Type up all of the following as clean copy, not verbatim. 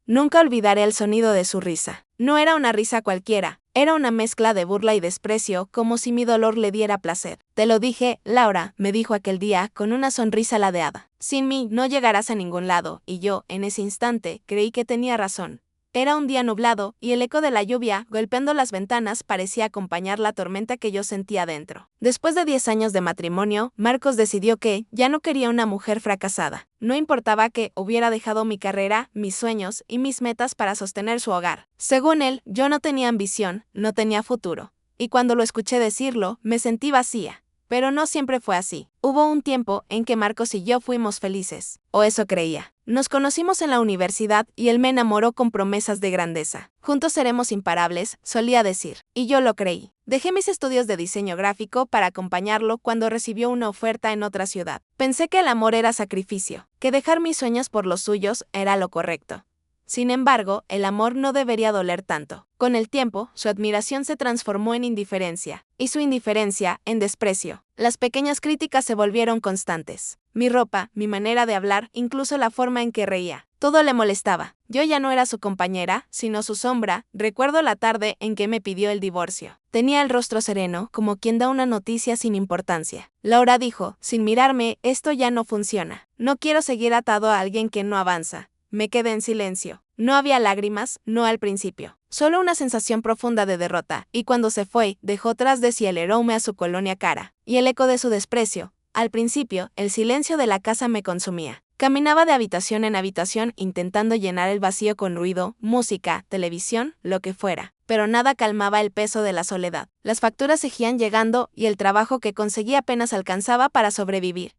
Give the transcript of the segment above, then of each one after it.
Nunca olvidaré el sonido de su risa. No era una risa cualquiera, era una mezcla de burla y desprecio, como si mi dolor le diera placer. Te lo dije, Laura, me dijo aquel día, con una sonrisa ladeada. Sin mí no llegarás a ningún lado, y yo, en ese instante, creí que tenía razón. Era un día nublado, y el eco de la lluvia, golpeando las ventanas, parecía acompañar la tormenta que yo sentía dentro. Después de 10 años de matrimonio, Marcos decidió que ya no quería una mujer fracasada. No importaba que hubiera dejado mi carrera, mis sueños y mis metas para sostener su hogar. Según él, yo no tenía ambición, no tenía futuro. Y cuando lo escuché decirlo, me sentí vacía. Pero no siempre fue así. Hubo un tiempo en que Marcos y yo fuimos felices, o eso creía. Nos conocimos en la universidad y él me enamoró con promesas de grandeza. Juntos seremos imparables, solía decir, y yo lo creí. Dejé mis estudios de diseño gráfico para acompañarlo cuando recibió una oferta en otra ciudad. Pensé que el amor era sacrificio, que dejar mis sueños por los suyos era lo correcto. Sin embargo, el amor no debería doler tanto. Con el tiempo, su admiración se transformó en indiferencia, y su indiferencia en desprecio. Las pequeñas críticas se volvieron constantes. Mi ropa, mi manera de hablar, incluso la forma en que reía. Todo le molestaba. Yo ya no era su compañera, sino su sombra. Recuerdo la tarde en que me pidió el divorcio. Tenía el rostro sereno, como quien da una noticia sin importancia. Laura dijo, sin mirarme, esto ya no funciona. No quiero seguir atado a alguien que no avanza. Me quedé en silencio. No había lágrimas, no al principio. Solo una sensación profunda de derrota, y cuando se fue, dejó tras de sí el aroma a su colonia cara, y el eco de su desprecio. Al principio, el silencio de la casa me consumía. Caminaba de habitación en habitación intentando llenar el vacío con ruido, música, televisión, lo que fuera. Pero nada calmaba el peso de la soledad. Las facturas seguían llegando y el trabajo que conseguía apenas alcanzaba para sobrevivir.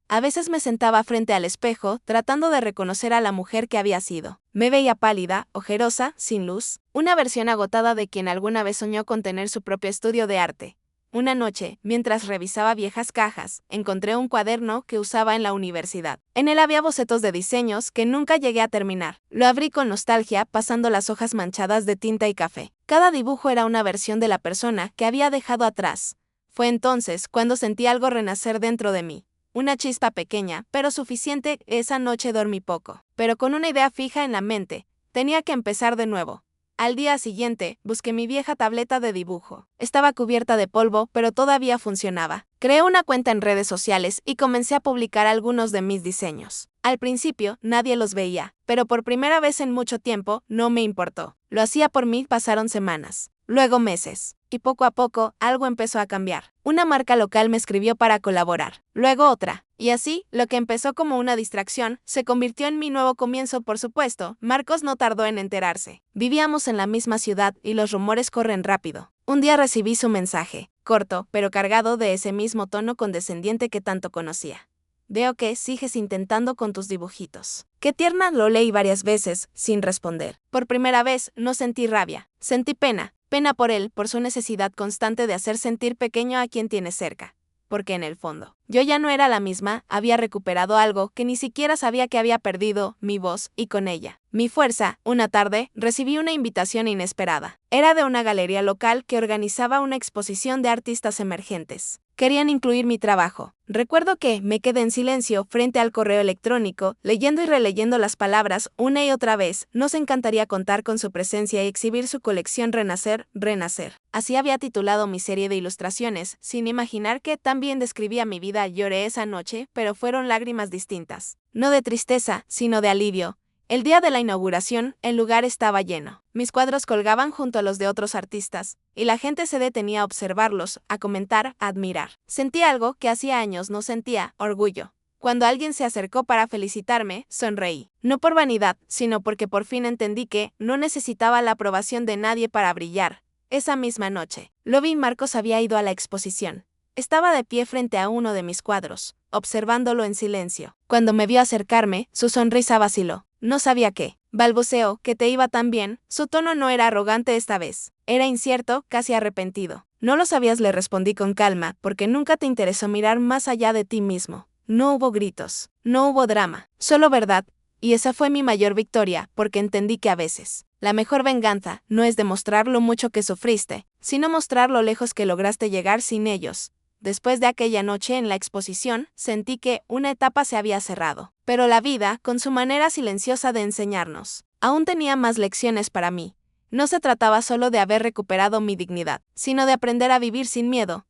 A veces me sentaba frente al espejo, tratando de reconocer a la mujer que había sido. Me veía pálida, ojerosa, sin luz, una versión agotada de quien alguna vez soñó con tener su propio estudio de arte. Una noche, mientras revisaba viejas cajas, encontré un cuaderno que usaba en la universidad. En él había bocetos de diseños que nunca llegué a terminar. Lo abrí con nostalgia, pasando las hojas manchadas de tinta y café. Cada dibujo era una versión de la persona que había dejado atrás. Fue entonces cuando sentí algo renacer dentro de mí. Una chispa pequeña, pero suficiente. Esa noche dormí poco, pero con una idea fija en la mente. Tenía que empezar de nuevo. Al día siguiente, busqué mi vieja tableta de dibujo. Estaba cubierta de polvo, pero todavía funcionaba. Creé una cuenta en redes sociales y comencé a publicar algunos de mis diseños. Al principio, nadie los veía, pero por primera vez en mucho tiempo, no me importó. Lo hacía por mí. Pasaron semanas, luego meses. Y poco a poco, algo empezó a cambiar. Una marca local me escribió para colaborar, luego otra. Y así, lo que empezó como una distracción, se convirtió en mi nuevo comienzo. Por supuesto, Marcos no tardó en enterarse. Vivíamos en la misma ciudad y los rumores corren rápido. Un día recibí su mensaje, corto, pero cargado de ese mismo tono condescendiente que tanto conocía. Veo que sigues intentando con tus dibujitos. Qué tierna. Lo leí varias veces, sin responder. Por primera vez, no sentí rabia, sentí pena. Pena por él, por su necesidad constante de hacer sentir pequeño a quien tiene cerca. Porque en el fondo, yo ya no era la misma, había recuperado algo que ni siquiera sabía que había perdido, mi voz, y con ella mi fuerza. Una tarde, recibí una invitación inesperada. Era de una galería local que organizaba una exposición de artistas emergentes. Querían incluir mi trabajo. Recuerdo que me quedé en silencio frente al correo electrónico, leyendo y releyendo las palabras una y otra vez. Nos encantaría contar con su presencia y exhibir su colección Renacer, Renacer. Así había titulado mi serie de ilustraciones, sin imaginar que tan bien describía mi vida. Lloré esa noche, pero fueron lágrimas distintas. No de tristeza, sino de alivio. El día de la inauguración, el lugar estaba lleno. Mis cuadros colgaban junto a los de otros artistas, y la gente se detenía a observarlos, a comentar, a admirar. Sentí algo que hacía años no sentía, orgullo. Cuando alguien se acercó para felicitarme, sonreí. No por vanidad, sino porque por fin entendí que no necesitaba la aprobación de nadie para brillar. Esa misma noche, lo vi. Marcos había ido a la exposición. Estaba de pie frente a uno de mis cuadros, observándolo en silencio. Cuando me vio acercarme, su sonrisa vaciló. No sabía qué. Balbuceó, que te iba tan bien. Su tono no era arrogante esta vez. Era incierto, casi arrepentido. No lo sabías, le respondí con calma, porque nunca te interesó mirar más allá de ti mismo. No hubo gritos, no hubo drama, solo verdad. Y esa fue mi mayor victoria, porque entendí que a veces la mejor venganza no es demostrar lo mucho que sufriste, sino mostrar lo lejos que lograste llegar sin ellos. Después de aquella noche en la exposición, sentí que una etapa se había cerrado. Pero la vida, con su manera silenciosa de enseñarnos, aún tenía más lecciones para mí. No se trataba solo de haber recuperado mi dignidad, sino de aprender a vivir sin miedo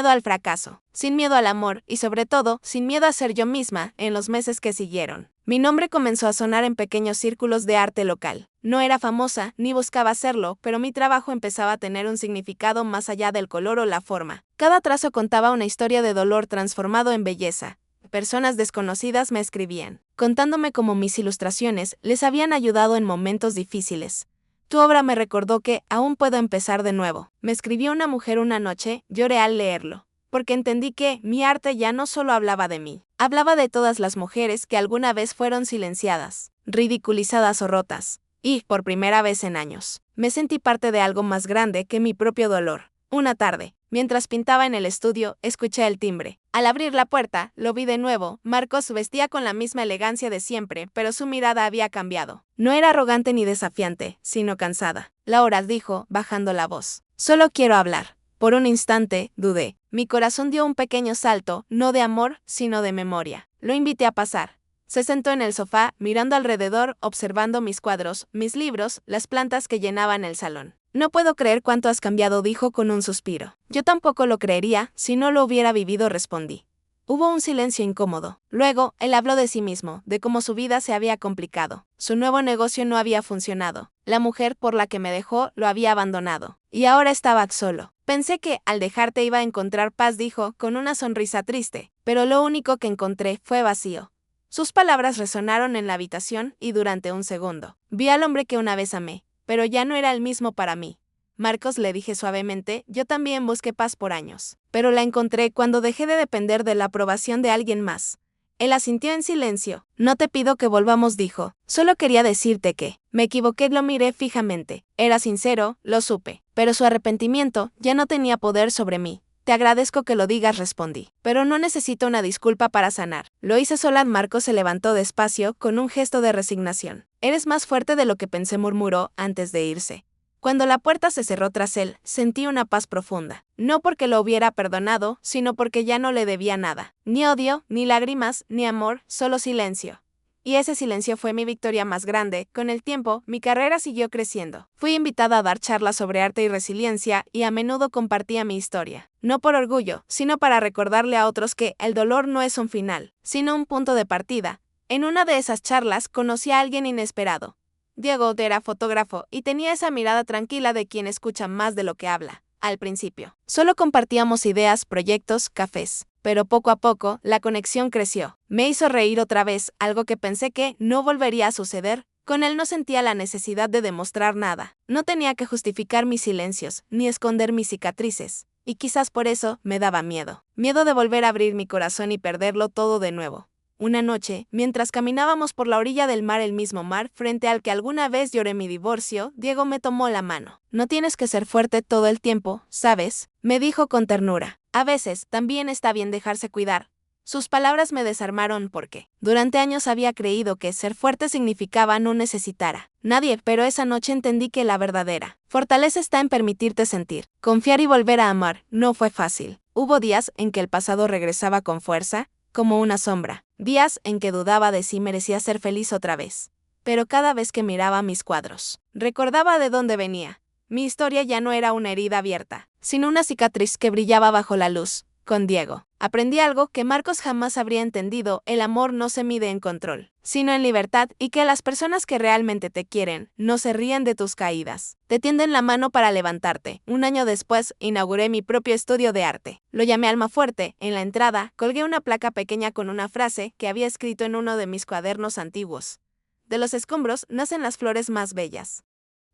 al fracaso, sin miedo al amor y sobre todo, sin miedo a ser yo misma en los meses que siguieron. Mi nombre comenzó a sonar en pequeños círculos de arte local. No era famosa, ni buscaba hacerlo, pero mi trabajo empezaba a tener un significado más allá del color o la forma. Cada trazo contaba una historia de dolor transformado en belleza. Personas desconocidas me escribían, contándome cómo mis ilustraciones les habían ayudado en momentos difíciles. Tu obra me recordó que aún puedo empezar de nuevo. Me escribió una mujer una noche, lloré al leerlo, porque entendí que mi arte ya no solo hablaba de mí, hablaba de todas las mujeres que alguna vez fueron silenciadas, ridiculizadas o rotas. Y, por primera vez en años, me sentí parte de algo más grande que mi propio dolor. Una tarde, mientras pintaba en el estudio, escuché el timbre. Al abrir la puerta, lo vi de nuevo. Marcos vestía con la misma elegancia de siempre, pero su mirada había cambiado. No era arrogante ni desafiante, sino cansada. Laura dijo, bajando la voz. Solo quiero hablar. Por un instante, dudé. Mi corazón dio un pequeño salto, no de amor, sino de memoria. Lo invité a pasar. Se sentó en el sofá, mirando alrededor, observando mis cuadros, mis libros, las plantas que llenaban el salón. No puedo creer cuánto has cambiado, dijo con un suspiro. Yo tampoco lo creería, si no lo hubiera vivido, respondí. Hubo un silencio incómodo. Luego, él habló de sí mismo, de cómo su vida se había complicado. Su nuevo negocio no había funcionado. La mujer por la que me dejó lo había abandonado. Y ahora estaba solo. Pensé que, al dejarte, iba a encontrar paz, dijo, con una sonrisa triste. Pero lo único que encontré fue vacío. Sus palabras resonaron en la habitación y durante un segundo. Vi al hombre que una vez amé, pero ya no era el mismo para mí. Marcos, le dije suavemente, yo también busqué paz por años, pero la encontré cuando dejé de depender de la aprobación de alguien más. Él asintió en silencio. No te pido que volvamos, dijo. Solo quería decirte que me equivoqué, lo miré fijamente. Era sincero, lo supe, pero su arrepentimiento ya no tenía poder sobre mí. Te agradezco que lo digas, respondí, pero no necesito una disculpa para sanar. Lo hice sola. Marcos se levantó despacio, con un gesto de resignación. Eres más fuerte de lo que pensé, murmuró antes de irse. Cuando la puerta se cerró tras él, sentí una paz profunda. No porque lo hubiera perdonado, sino porque ya no le debía nada. Ni odio, ni lágrimas, ni amor, solo silencio. Y ese silencio fue mi victoria más grande. Con el tiempo, mi carrera siguió creciendo. Fui invitada a dar charlas sobre arte y resiliencia y a menudo compartía mi historia. No por orgullo, sino para recordarle a otros que el dolor no es un final, sino un punto de partida. En una de esas charlas conocí a alguien inesperado. Diego era fotógrafo y tenía esa mirada tranquila de quien escucha más de lo que habla. Al principio, solo compartíamos ideas, proyectos, cafés. Pero poco a poco, la conexión creció. Me hizo reír otra vez, algo que pensé que no volvería a suceder. Con él no sentía la necesidad de demostrar nada. No tenía que justificar mis silencios, ni esconder mis cicatrices. Y quizás por eso me daba miedo. Miedo de volver a abrir mi corazón y perderlo todo de nuevo. Una noche, mientras caminábamos por la orilla del mar, el mismo mar frente al que alguna vez lloré mi divorcio, Diego me tomó la mano. No tienes que ser fuerte todo el tiempo, ¿sabes?, me dijo con ternura. A veces, también está bien dejarse cuidar. Sus palabras me desarmaron porque, durante años había creído que ser fuerte significaba no necesitar a nadie, pero esa noche entendí que la verdadera fortaleza está en permitirte sentir, confiar y volver a amar. No fue fácil. Hubo días en que el pasado regresaba con fuerza, como una sombra. Días en que dudaba de si merecía ser feliz otra vez. Pero cada vez que miraba mis cuadros, recordaba de dónde venía. Mi historia ya no era una herida abierta, sino una cicatriz que brillaba bajo la luz. Con Diego, aprendí algo que Marcos jamás habría entendido: el amor no se mide en control, sino en libertad, y que las personas que realmente te quieren no se ríen de tus caídas. Te tienden la mano para levantarte. Un año después, inauguré mi propio estudio de arte. Lo llamé Almafuerte. En la entrada, colgué una placa pequeña con una frase que había escrito en uno de mis cuadernos antiguos. De los escombros nacen las flores más bellas.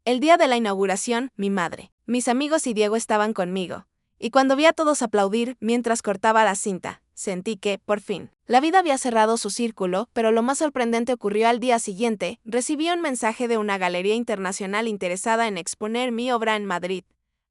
El día de la inauguración, mi madre, mis amigos y Diego estaban conmigo. Y cuando vi a todos aplaudir mientras cortaba la cinta, sentí que, por fin, la vida había cerrado su círculo, pero lo más sorprendente ocurrió al día siguiente. Recibí un mensaje de una galería internacional interesada en exponer mi obra en Madrid.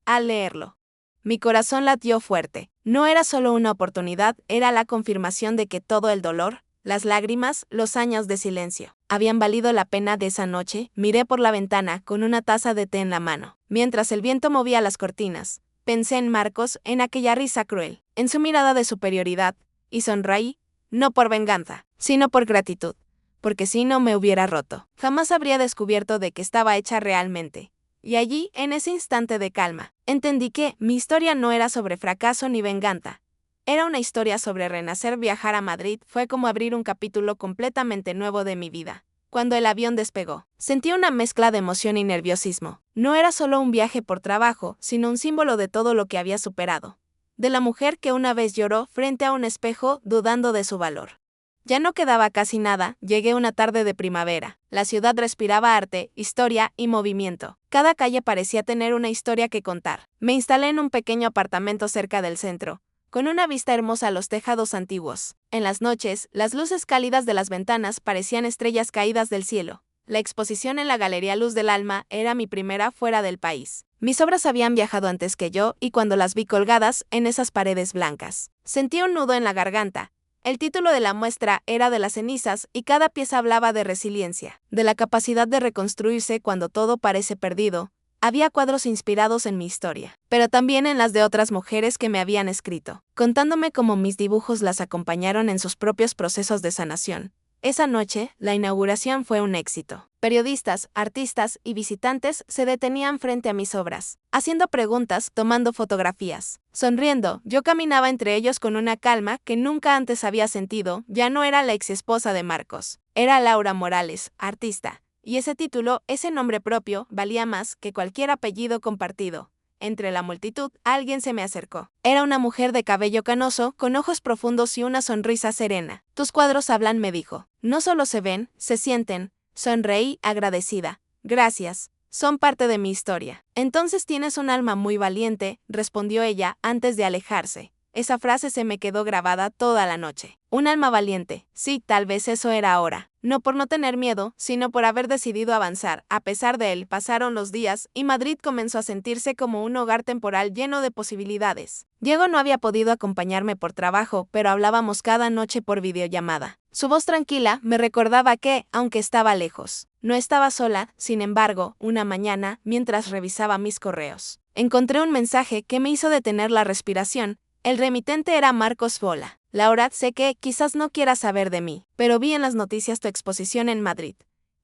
Al leerlo, mi corazón latió fuerte. No era solo una oportunidad, era la confirmación de que todo el dolor, las lágrimas, los años de silencio, habían valido la pena. De esa noche, miré por la ventana con una taza de té en la mano, mientras el viento movía las cortinas. Pensé en Marcos, en aquella risa cruel, en su mirada de superioridad, y sonreí, no por venganza, sino por gratitud, porque si no me hubiera roto, jamás habría descubierto de qué estaba hecha realmente. Y allí, en ese instante de calma, entendí que mi historia no era sobre fracaso ni venganza. Era una historia sobre renacer. Viajar a Madrid fue como abrir un capítulo completamente nuevo de mi vida. Cuando el avión despegó, sentí una mezcla de emoción y nerviosismo. No era solo un viaje por trabajo, sino un símbolo de todo lo que había superado. De la mujer que una vez lloró frente a un espejo dudando de su valor. Ya no quedaba casi nada. Llegué una tarde de primavera. La ciudad respiraba arte, historia y movimiento. Cada calle parecía tener una historia que contar. Me instalé en un pequeño apartamento cerca del centro, con una vista hermosa a los tejados antiguos. En las noches, las luces cálidas de las ventanas parecían estrellas caídas del cielo. La exposición en la Galería Luz del Alma era mi primera fuera del país. Mis obras habían viajado antes que yo, y cuando las vi colgadas en esas paredes blancas, sentí un nudo en la garganta. El título de la muestra era De las cenizas, y cada pieza hablaba de resiliencia, de la capacidad de reconstruirse cuando todo parece perdido. Había cuadros inspirados en mi historia, pero también en las de otras mujeres que me habían escrito, contándome cómo mis dibujos las acompañaron en sus propios procesos de sanación. Esa noche, la inauguración fue un éxito. Periodistas, artistas y visitantes se detenían frente a mis obras, haciendo preguntas, tomando fotografías. Sonriendo, yo caminaba entre ellos con una calma que nunca antes había sentido. Ya no era la ex esposa de Marcos, era Laura Morales, artista. Y ese título, ese nombre propio, valía más que cualquier apellido compartido. Entre la multitud, alguien se me acercó. Era una mujer de cabello canoso, con ojos profundos y una sonrisa serena. Tus cuadros hablan, me dijo. No solo se ven, se sienten. Sonreí, agradecida. Gracias. Son parte de mi historia. Entonces tienes un alma muy valiente, respondió ella, antes de alejarse. Esa frase se me quedó grabada toda la noche. Un alma valiente. Sí, tal vez eso era ahora. No por no tener miedo, sino por haber decidido avanzar. A pesar de él, pasaron los días, y Madrid comenzó a sentirse como un hogar temporal lleno de posibilidades. Diego no había podido acompañarme por trabajo, pero hablábamos cada noche por videollamada. Su voz tranquila me recordaba que, aunque estaba lejos, no estaba sola. Sin embargo, una mañana, mientras revisaba mis correos, encontré un mensaje que me hizo detener la respiración. El remitente era Marcos Bola. Laura, sé que quizás no quieras saber de mí, pero vi en las noticias tu exposición en Madrid.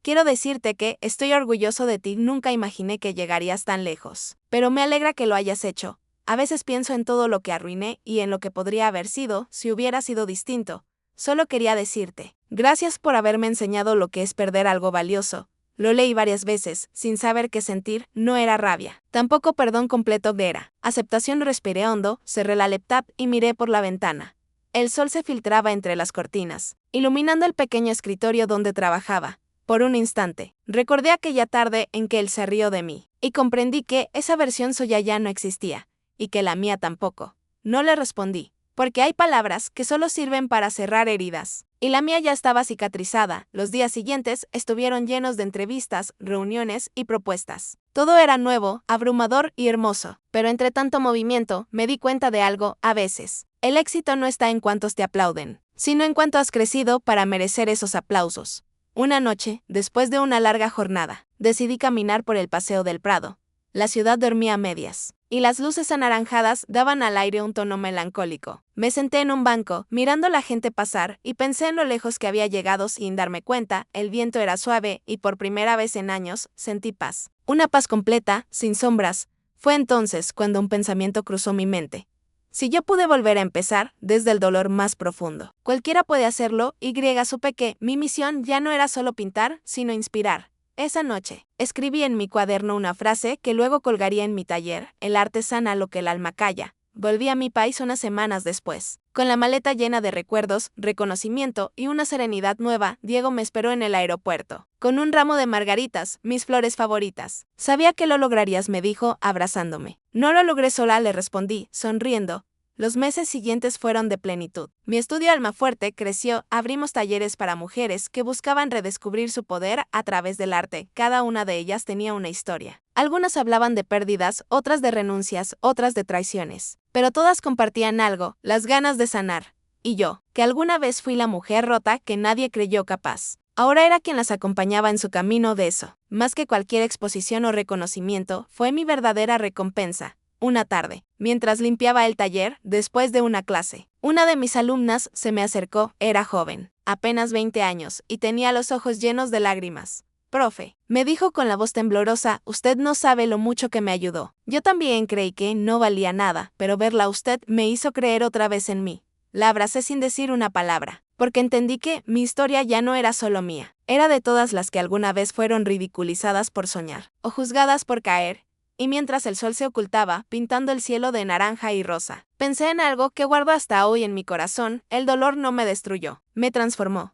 Quiero decirte que estoy orgulloso de ti. Nunca imaginé que llegarías tan lejos, pero me alegra que lo hayas hecho. A veces pienso en todo lo que arruiné y en lo que podría haber sido si hubiera sido distinto. Solo quería decirte, gracias por haberme enseñado lo que es perder algo valioso. Lo leí varias veces, sin saber qué sentir. No era rabia, tampoco perdón completo era aceptación. Respiré hondo, cerré la laptop y miré por la ventana. El sol se filtraba entre las cortinas, iluminando el pequeño escritorio donde trabajaba. Por un instante, recordé aquella tarde en que él se rió de mí, y comprendí que esa versión suya ya no existía, y que la mía tampoco. No le respondí, porque hay palabras que solo sirven para cerrar heridas, y la mía ya estaba cicatrizada. Los días siguientes estuvieron llenos de entrevistas, reuniones y propuestas. Todo era nuevo, abrumador y hermoso, pero entre tanto movimiento me di cuenta de algo. A veces, el éxito no está en cuántos te aplauden, sino en cuánto has crecido para merecer esos aplausos. Una noche, después de una larga jornada, decidí caminar por el Paseo del Prado. La ciudad dormía a medias, y las luces anaranjadas daban al aire un tono melancólico. Me senté en un banco, mirando a la gente pasar, y pensé en lo lejos que había llegado sin darme cuenta. El viento era suave, y por primera vez en años, sentí paz. Una paz completa, sin sombras. Fue entonces cuando un pensamiento cruzó mi mente. Si yo pude volver a empezar, desde el dolor más profundo, cualquiera puede hacerlo. Supe que mi misión ya no era solo pintar, sino inspirar. Esa noche, escribí en mi cuaderno una frase que luego colgaría en mi taller: el arte sana lo que el alma calla. Volví a mi país unas semanas después, con la maleta llena de recuerdos, reconocimiento y una serenidad nueva. Diego me esperó en el aeropuerto, con un ramo de margaritas, mis flores favoritas. Sabía que lo lograrías, me dijo, abrazándome. No lo logré sola, le respondí, sonriendo. Los meses siguientes fueron de plenitud. Mi estudio Almafuerte creció, abrimos talleres para mujeres que buscaban redescubrir su poder a través del arte. Cada una de ellas tenía una historia. Algunas hablaban de pérdidas, otras de renuncias, otras de traiciones. Pero todas compartían algo, las ganas de sanar. Y yo, que alguna vez fui la mujer rota que nadie creyó capaz, ahora era quien las acompañaba en su camino de eso. Más que cualquier exposición o reconocimiento, fue mi verdadera recompensa. Una tarde, mientras limpiaba el taller, después de una clase, una de mis alumnas se me acercó. Era joven, apenas 20 años, y tenía los ojos llenos de lágrimas. Profe, me dijo con la voz temblorosa, usted no sabe lo mucho que me ayudó. Yo también creí que no valía nada, pero verla a usted me hizo creer otra vez en mí. La abracé sin decir una palabra, porque entendí que mi historia ya no era solo mía, era de todas las que alguna vez fueron ridiculizadas por soñar, o juzgadas por caer. Y mientras el sol se ocultaba, pintando el cielo de naranja y rosa, pensé en algo que guardo hasta hoy en mi corazón. El dolor no me destruyó, me transformó.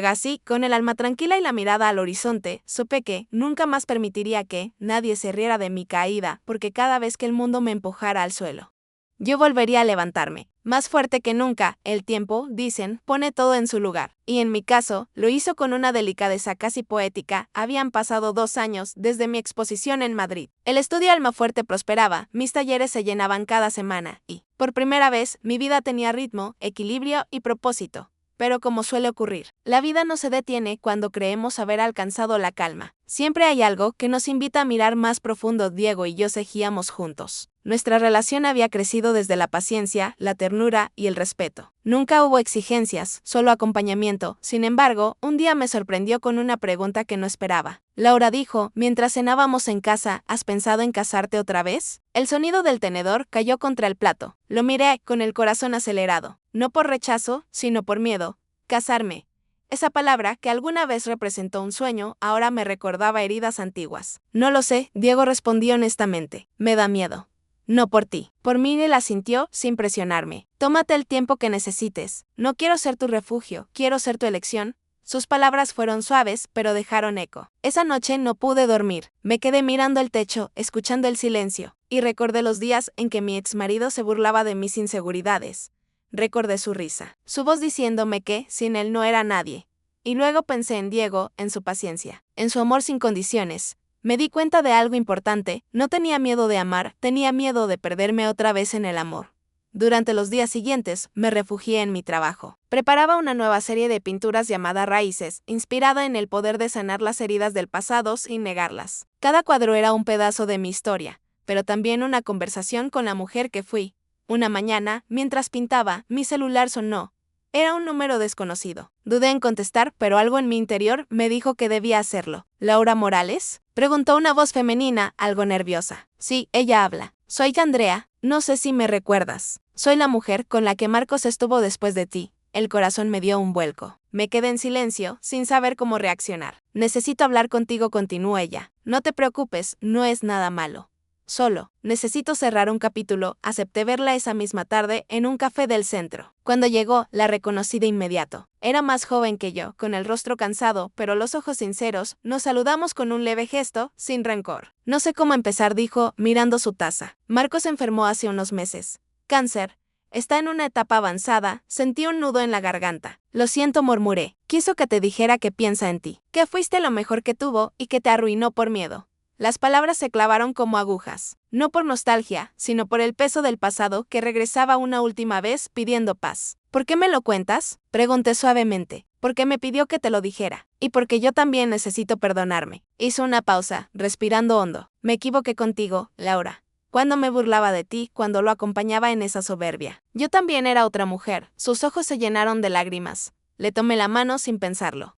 Así, con el alma tranquila y la mirada al horizonte, supe que nunca más permitiría que nadie se riera de mi caída, porque cada vez que el mundo me empujara al suelo, yo volvería a levantarme. Más fuerte que nunca. El tiempo, dicen, pone todo en su lugar. Y en mi caso, lo hizo con una delicadeza casi poética. Habían pasado 2 años desde mi exposición en Madrid. El estudio Almafuerte prosperaba, mis talleres se llenaban cada semana y, por primera vez, mi vida tenía ritmo, equilibrio y propósito. Pero como suele ocurrir, la vida no se detiene cuando creemos haber alcanzado la calma. Siempre hay algo que nos invita a mirar más profundo. Diego y yo seguíamos juntos. Nuestra relación había crecido desde la paciencia, la ternura y el respeto. Nunca hubo exigencias, solo acompañamiento. Sin embargo, un día me sorprendió con una pregunta que no esperaba. Laura dijo, mientras cenábamos en casa, ¿has pensado en casarte otra vez? El sonido del tenedor cayó contra el plato. Lo miré con el corazón acelerado. No por rechazo, sino por miedo. Casarme. Esa palabra, que alguna vez representó un sueño, ahora me recordaba heridas antiguas. No lo sé, Diego respondió honestamente. Me da miedo. No por ti. Por mí. Él asintió, sin presionarme. Tómate el tiempo que necesites. No quiero ser tu refugio, quiero ser tu elección. Sus palabras fueron suaves, pero dejaron eco. Esa noche no pude dormir. Me quedé mirando el techo, escuchando el silencio, y recordé los días en que mi exmarido se burlaba de mis inseguridades. Recordé su risa, su voz diciéndome que sin él no era nadie. Y luego pensé en Diego, en su paciencia, en su amor sin condiciones. Me di cuenta de algo importante. No tenía miedo de amar, tenía miedo de perderme otra vez en el amor. Durante los días siguientes, me refugié en mi trabajo. Preparaba una nueva serie de pinturas llamada Raíces, inspirada en el poder de sanar las heridas del pasado sin negarlas. Cada cuadro era un pedazo de mi historia, pero también una conversación con la mujer que fui. Una mañana, mientras pintaba, mi celular sonó. Era un número desconocido. Dudé en contestar, pero algo en mi interior me dijo que debía hacerlo. ¿Laura Morales?, preguntó una voz femenina, algo nerviosa. Sí, ella habla. Soy Andrea, no sé si me recuerdas. Soy la mujer con la que Marcos estuvo después de ti. El corazón me dio un vuelco. Me quedé en silencio, sin saber cómo reaccionar. Necesito hablar contigo, continuó ella. No te preocupes, no es nada malo. Solo, necesito cerrar un capítulo. Acepté verla esa misma tarde en un café del centro. Cuando llegó, la reconocí de inmediato. Era más joven que yo, con el rostro cansado, pero los ojos sinceros. Nos saludamos con un leve gesto, sin rencor. No sé cómo empezar, dijo, mirando su taza. Marcos se enfermó hace unos meses. Cáncer. Está en una etapa avanzada. Sentí un nudo en la garganta. Lo siento, murmuré. Quiso que te dijera que piensa en ti, que fuiste lo mejor que tuvo y que te arruinó por miedo. Las palabras se clavaron como agujas, no por nostalgia, sino por el peso del pasado que regresaba una última vez pidiendo paz. ¿Por qué me lo cuentas?, pregunté suavemente. Porque me pidió que te lo dijera, y porque yo también necesito perdonarme. Hizo una pausa, respirando hondo. Me equivoqué contigo, Laura. Cuando me burlaba de ti, cuando lo acompañaba en esa soberbia. Yo también era otra mujer. Sus ojos se llenaron de lágrimas. Le tomé la mano sin pensarlo.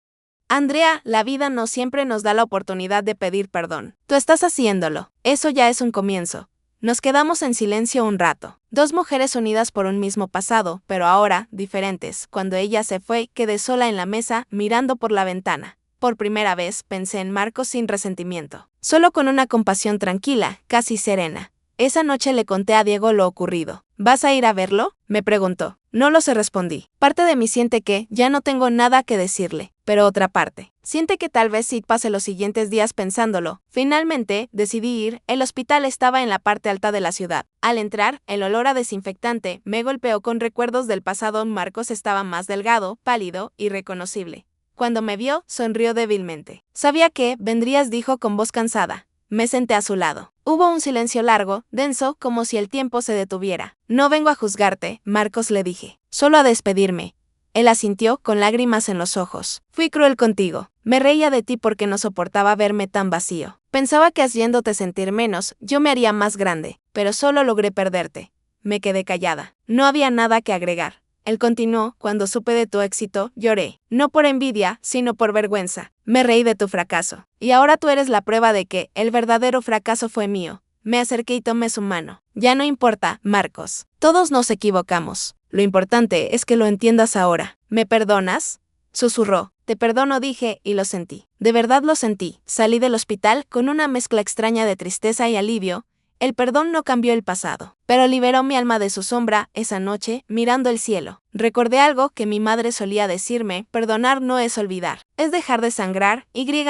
Andrea, la vida no siempre nos da la oportunidad de pedir perdón. Tú estás haciéndolo. Eso ya es un comienzo. Nos quedamos en silencio un rato. 2 mujeres unidas por un mismo pasado, pero ahora diferentes. Cuando ella se fue, quedé sola en la mesa, mirando por la ventana. Por primera vez pensé en Marcos sin resentimiento. Solo con una compasión tranquila, casi serena. Esa noche le conté a Diego lo ocurrido. ¿Vas a ir a verlo?, me preguntó. No lo sé, respondí. Parte de mí siente que ya no tengo nada que decirle, pero otra parte siente que tal vez sí pase los siguientes días pensándolo. Finalmente, decidí ir. El hospital estaba en la parte alta de la ciudad. Al entrar, el olor a desinfectante me golpeó con recuerdos del pasado. Marcos estaba más delgado, pálido, irreconocible. Cuando me vio, sonrió débilmente. Sabía que vendrías, dijo con voz cansada. Me senté a su lado. Hubo un silencio largo, denso, como si el tiempo se detuviera. No vengo a juzgarte, Marcos, le dije. Solo a despedirme. Él asintió, con lágrimas en los ojos. Fui cruel contigo. Me reía de ti porque no soportaba verme tan vacío. Pensaba que haciéndote sentir menos, yo me haría más grande. pero solo logré perderte. Me quedé callada. No había nada que agregar. Él continuó: cuando supe de tu éxito, lloré. No por envidia, sino por vergüenza. Me reí de tu fracaso. Y ahora tú eres la prueba de que el verdadero fracaso fue mío. Me acerqué y tomé su mano. Ya no importa, Marcos. Todos nos equivocamos. Lo importante es que lo entiendas ahora. ¿Me perdonas?, susurró. Te perdono, dije, y lo sentí. De verdad lo sentí. Salí del hospital con una mezcla extraña de tristeza y alivio. El perdón no cambió el pasado, pero liberó mi alma de su sombra. Esa noche, mirando el cielo, recordé algo que mi madre solía decirme: perdonar no es olvidar, es dejar de sangrar.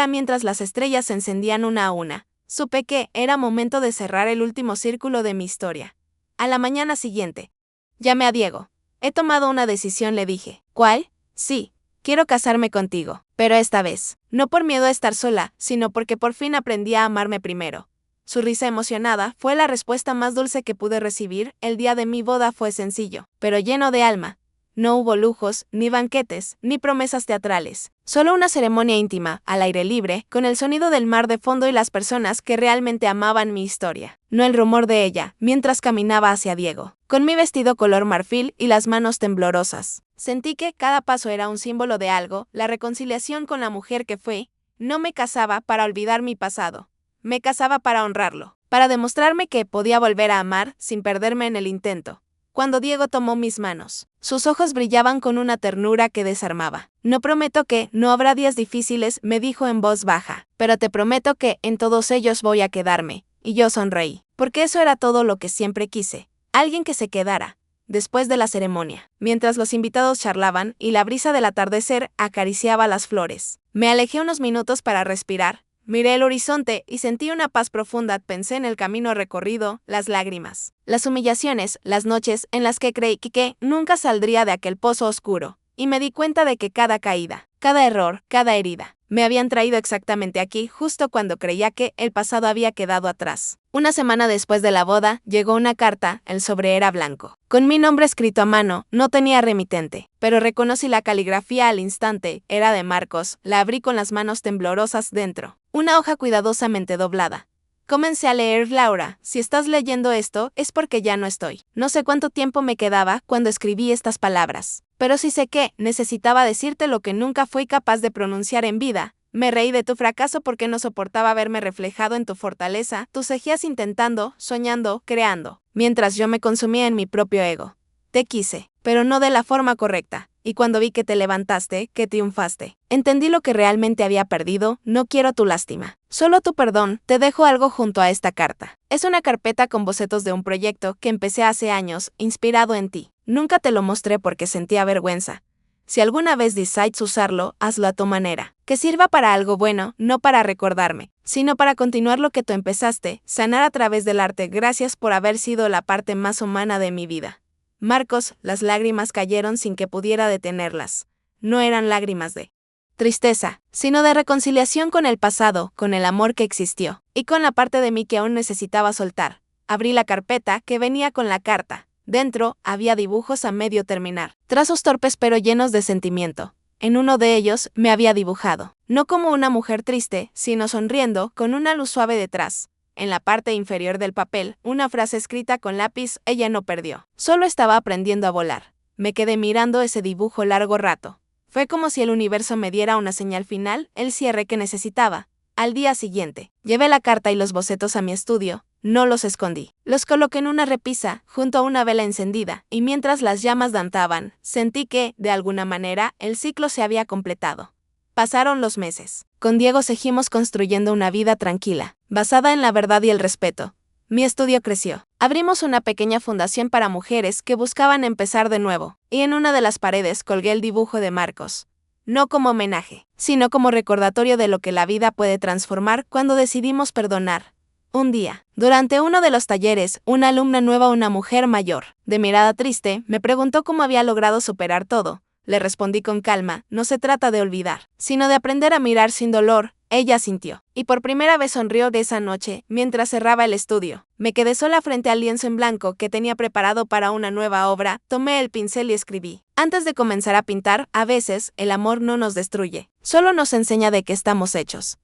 Mientras las estrellas se encendían una a una, supe que era momento de cerrar el último círculo de mi historia. A la mañana siguiente, llamé a Diego. He tomado una decisión, le dije. ¿Cuál? Sí, quiero casarme contigo, pero esta vez, no por miedo a estar sola, sino porque por fin aprendí a amarme primero. Su risa emocionada fue la respuesta más dulce que pude recibir. El día de mi boda fue sencillo, pero lleno de alma. No hubo lujos, ni banquetes, ni promesas teatrales. Solo una ceremonia íntima, al aire libre, con el sonido del mar de fondo y las personas que realmente amaban mi historia. No el rumor de ella, mientras caminaba hacia Diego, con mi vestido color marfil y las manos temblorosas. Sentí que cada paso era un símbolo de algo: la reconciliación con la mujer que fue. No me casaba para olvidar mi pasado. Me casaba para honrarlo, para demostrarme que podía volver a amar sin perderme en el intento. Cuando Diego tomó mis manos, sus ojos brillaban con una ternura que desarmaba. No prometo que no habrá días difíciles, me dijo en voz baja, pero te prometo que en todos ellos voy a quedarme. Y yo sonreí, porque eso era todo lo que siempre quise. Alguien que se quedara. Después de la ceremonia, mientras los invitados charlaban y la brisa del atardecer acariciaba las flores, me alejé unos minutos para respirar. Miré el horizonte y sentí una paz profunda. Pensé en el camino recorrido, las lágrimas, las humillaciones, las noches en las que creí que nunca saldría de aquel pozo oscuro. Y me di cuenta de que cada caída, cada error, cada herida, me habían traído exactamente aquí, justo cuando creía que el pasado había quedado atrás. Una semana después de la boda, llegó una carta. El sobre era blanco, con mi nombre escrito a mano. No tenía remitente, pero reconocí la caligrafía al instante. Era de Marcos. La abrí con las manos temblorosas dentro. Una hoja cuidadosamente doblada. Comencé a leer: Laura, si estás leyendo esto, es porque ya no estoy. No sé cuánto tiempo me quedaba cuando escribí estas palabras, pero sí sé que necesitaba decirte lo que nunca fui capaz de pronunciar en vida. Me reí de tu fracaso porque no soportaba verme reflejado en tu fortaleza. Tú seguías intentando, soñando, creando, mientras yo me consumía en mi propio ego. Te quise, pero no de la forma correcta. Y cuando vi que te levantaste, que triunfaste, entendí lo que realmente había perdido. No quiero tu lástima, solo tu perdón. Te dejo algo junto a esta carta. Es una carpeta con bocetos de un proyecto que empecé hace años, inspirado en ti. Nunca te lo mostré porque sentía vergüenza. Si alguna vez decides usarlo, hazlo a tu manera. Que sirva para algo bueno, no para recordarme, sino para continuar lo que tú empezaste, sanar a través del arte. Gracias por haber sido la parte más humana de mi vida. Marcos. Las lágrimas cayeron sin que pudiera detenerlas. No eran lágrimas de tristeza, sino de reconciliación con el pasado, con el amor que existió, y con la parte de mí que aún necesitaba soltar. Abrí la carpeta que venía con la carta. Dentro había dibujos a medio terminar, trazos torpes pero llenos de sentimiento. En uno de ellos me había dibujado, no como una mujer triste, sino sonriendo, con una luz suave detrás. En la parte inferior del papel, una frase escrita con lápiz: ella no perdió, solo estaba aprendiendo a volar. Me quedé mirando ese dibujo largo rato. Fue como si el universo me diera una señal final, el cierre que necesitaba. Al día siguiente, llevé la carta y los bocetos a mi estudio. No los escondí. Los coloqué en una repisa, junto a una vela encendida, y mientras las llamas danzaban, sentí que, de alguna manera, el ciclo se había completado. Pasaron los meses. Con Diego seguimos construyendo una vida tranquila, basada en la verdad y el respeto. Mi estudio creció. Abrimos una pequeña fundación para mujeres que buscaban empezar de nuevo, y en una de las paredes colgué el dibujo de Marcos. No como homenaje, sino como recordatorio de lo que la vida puede transformar cuando decidimos perdonar. Un día, durante uno de los talleres, una alumna nueva, una mujer mayor, de mirada triste, me preguntó cómo había logrado superar todo. Le respondí con calma: no se trata de olvidar, sino de aprender a mirar sin dolor. Ella sintió, y por primera vez sonrió. De esa noche, mientras cerraba el estudio, me quedé sola frente al lienzo en blanco que tenía preparado para una nueva obra. Tomé el pincel y escribí: antes de comenzar a pintar, a veces, el amor no nos destruye, solo nos enseña de qué estamos hechos.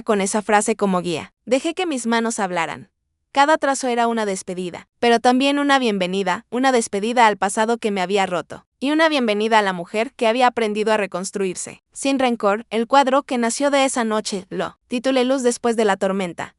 Con esa frase como guía, dejé que mis manos hablaran. Cada trazo era una despedida, pero también una bienvenida, una despedida al pasado que me había roto, y una bienvenida a la mujer que había aprendido a reconstruirse. Sin rencor, el cuadro que nació de esa noche lo titulé Luz después de la tormenta.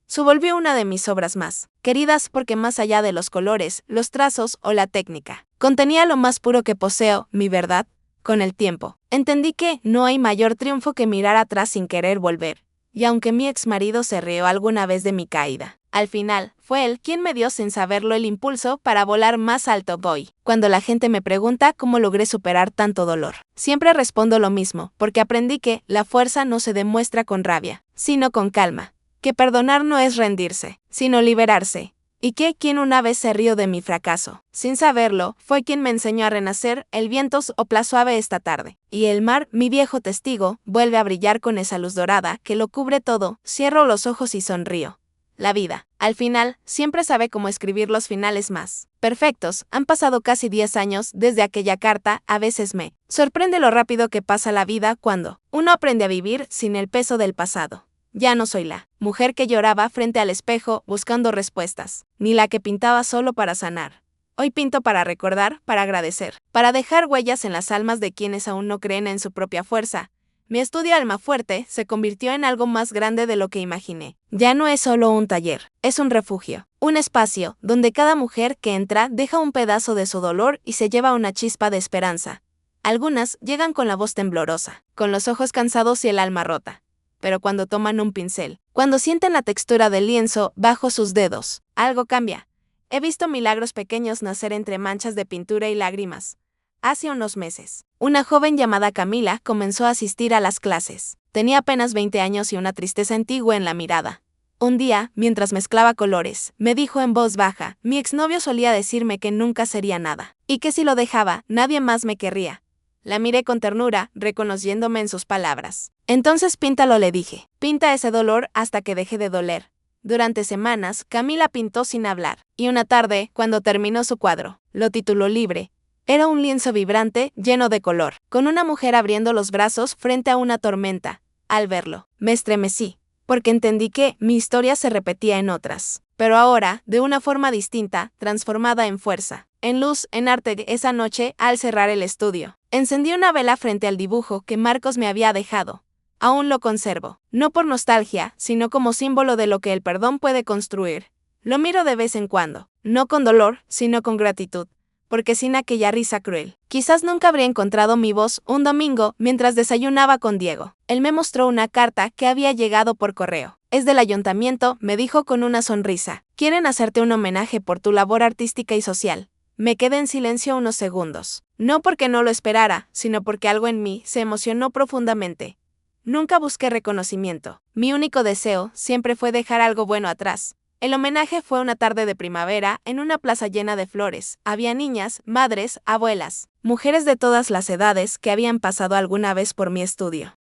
Se volvió una de mis obras más queridas porque más allá de los colores, los trazos o la técnica, contenía lo más puro que poseo, mi verdad. Con el tiempo, entendí que no hay mayor triunfo que mirar atrás sin querer volver. Y aunque mi exmarido se rió alguna vez de mi caída, al final, fue él quien me dio sin saberlo el impulso para volar más alto voy. Cuando la gente me pregunta cómo logré superar tanto dolor, siempre respondo lo mismo, porque aprendí que la fuerza no se demuestra con rabia, sino con calma. Que perdonar no es rendirse, sino liberarse. Y que quien una vez se rió de mi fracaso, sin saberlo, fue quien me enseñó a renacer. El viento sopla suave esta tarde, y el mar, mi viejo testigo, vuelve a brillar con esa luz dorada que lo cubre todo. Cierro los ojos y sonrío. La vida, al final, siempre sabe cómo escribir los finales más perfectos. Han pasado casi 10 años desde aquella carta. A veces me sorprende lo rápido que pasa la vida cuando uno aprende a vivir sin el peso del pasado. Ya no soy la mujer que lloraba frente al espejo buscando respuestas, ni la que pintaba solo para sanar. Hoy pinto para recordar, para agradecer, para dejar huellas en las almas de quienes aún no creen en su propia fuerza. Mi estudio Almafuerte se convirtió en algo más grande de lo que imaginé. Ya no es solo un taller, es un refugio, un espacio donde cada mujer que entra deja un pedazo de su dolor y se lleva una chispa de esperanza. Algunas llegan con la voz temblorosa, con los ojos cansados y el alma rota. Pero cuando toman un pincel, cuando sienten la textura del lienzo bajo sus dedos, algo cambia. He visto milagros pequeños nacer entre manchas de pintura y lágrimas. Hace unos meses, una joven llamada Camila comenzó a asistir a las clases. Tenía apenas 20 años y una tristeza antigua en la mirada. Un día, mientras mezclaba colores, me dijo en voz baja, mi exnovio solía decirme que nunca sería nada, y que si lo dejaba, nadie más me querría. La miré con ternura, reconociéndome en sus palabras. Entonces píntalo, le dije. Pinta ese dolor hasta que deje de doler. Durante semanas, Camila pintó sin hablar, y una tarde, cuando terminó su cuadro, lo tituló Libre. Era un lienzo vibrante, lleno de color, con una mujer abriendo los brazos frente a una tormenta. Al verlo, me estremecí, porque entendí que mi historia se repetía en otras, pero ahora, de una forma distinta, transformada en fuerza, en luz, en arte. Esa noche, al cerrar el estudio, encendí una vela frente al dibujo que Marcos me había dejado. Aún lo conservo, no por nostalgia, sino como símbolo de lo que el perdón puede construir. Lo miro de vez en cuando, no con dolor, sino con gratitud, porque sin aquella risa cruel, quizás nunca habría encontrado mi voz. Un domingo, mientras desayunaba con Diego, él me mostró una carta que había llegado por correo. Es del ayuntamiento, me dijo con una sonrisa. Quieren hacerte un homenaje por tu labor artística y social. Me quedé en silencio unos segundos, no porque no lo esperara, sino porque algo en mí se emocionó profundamente. Nunca busqué reconocimiento. Mi único deseo siempre fue dejar algo bueno atrás. El homenaje fue una tarde de primavera en una plaza llena de flores. Había niñas, madres, abuelas, mujeres de todas las edades que habían pasado alguna vez por mi estudio.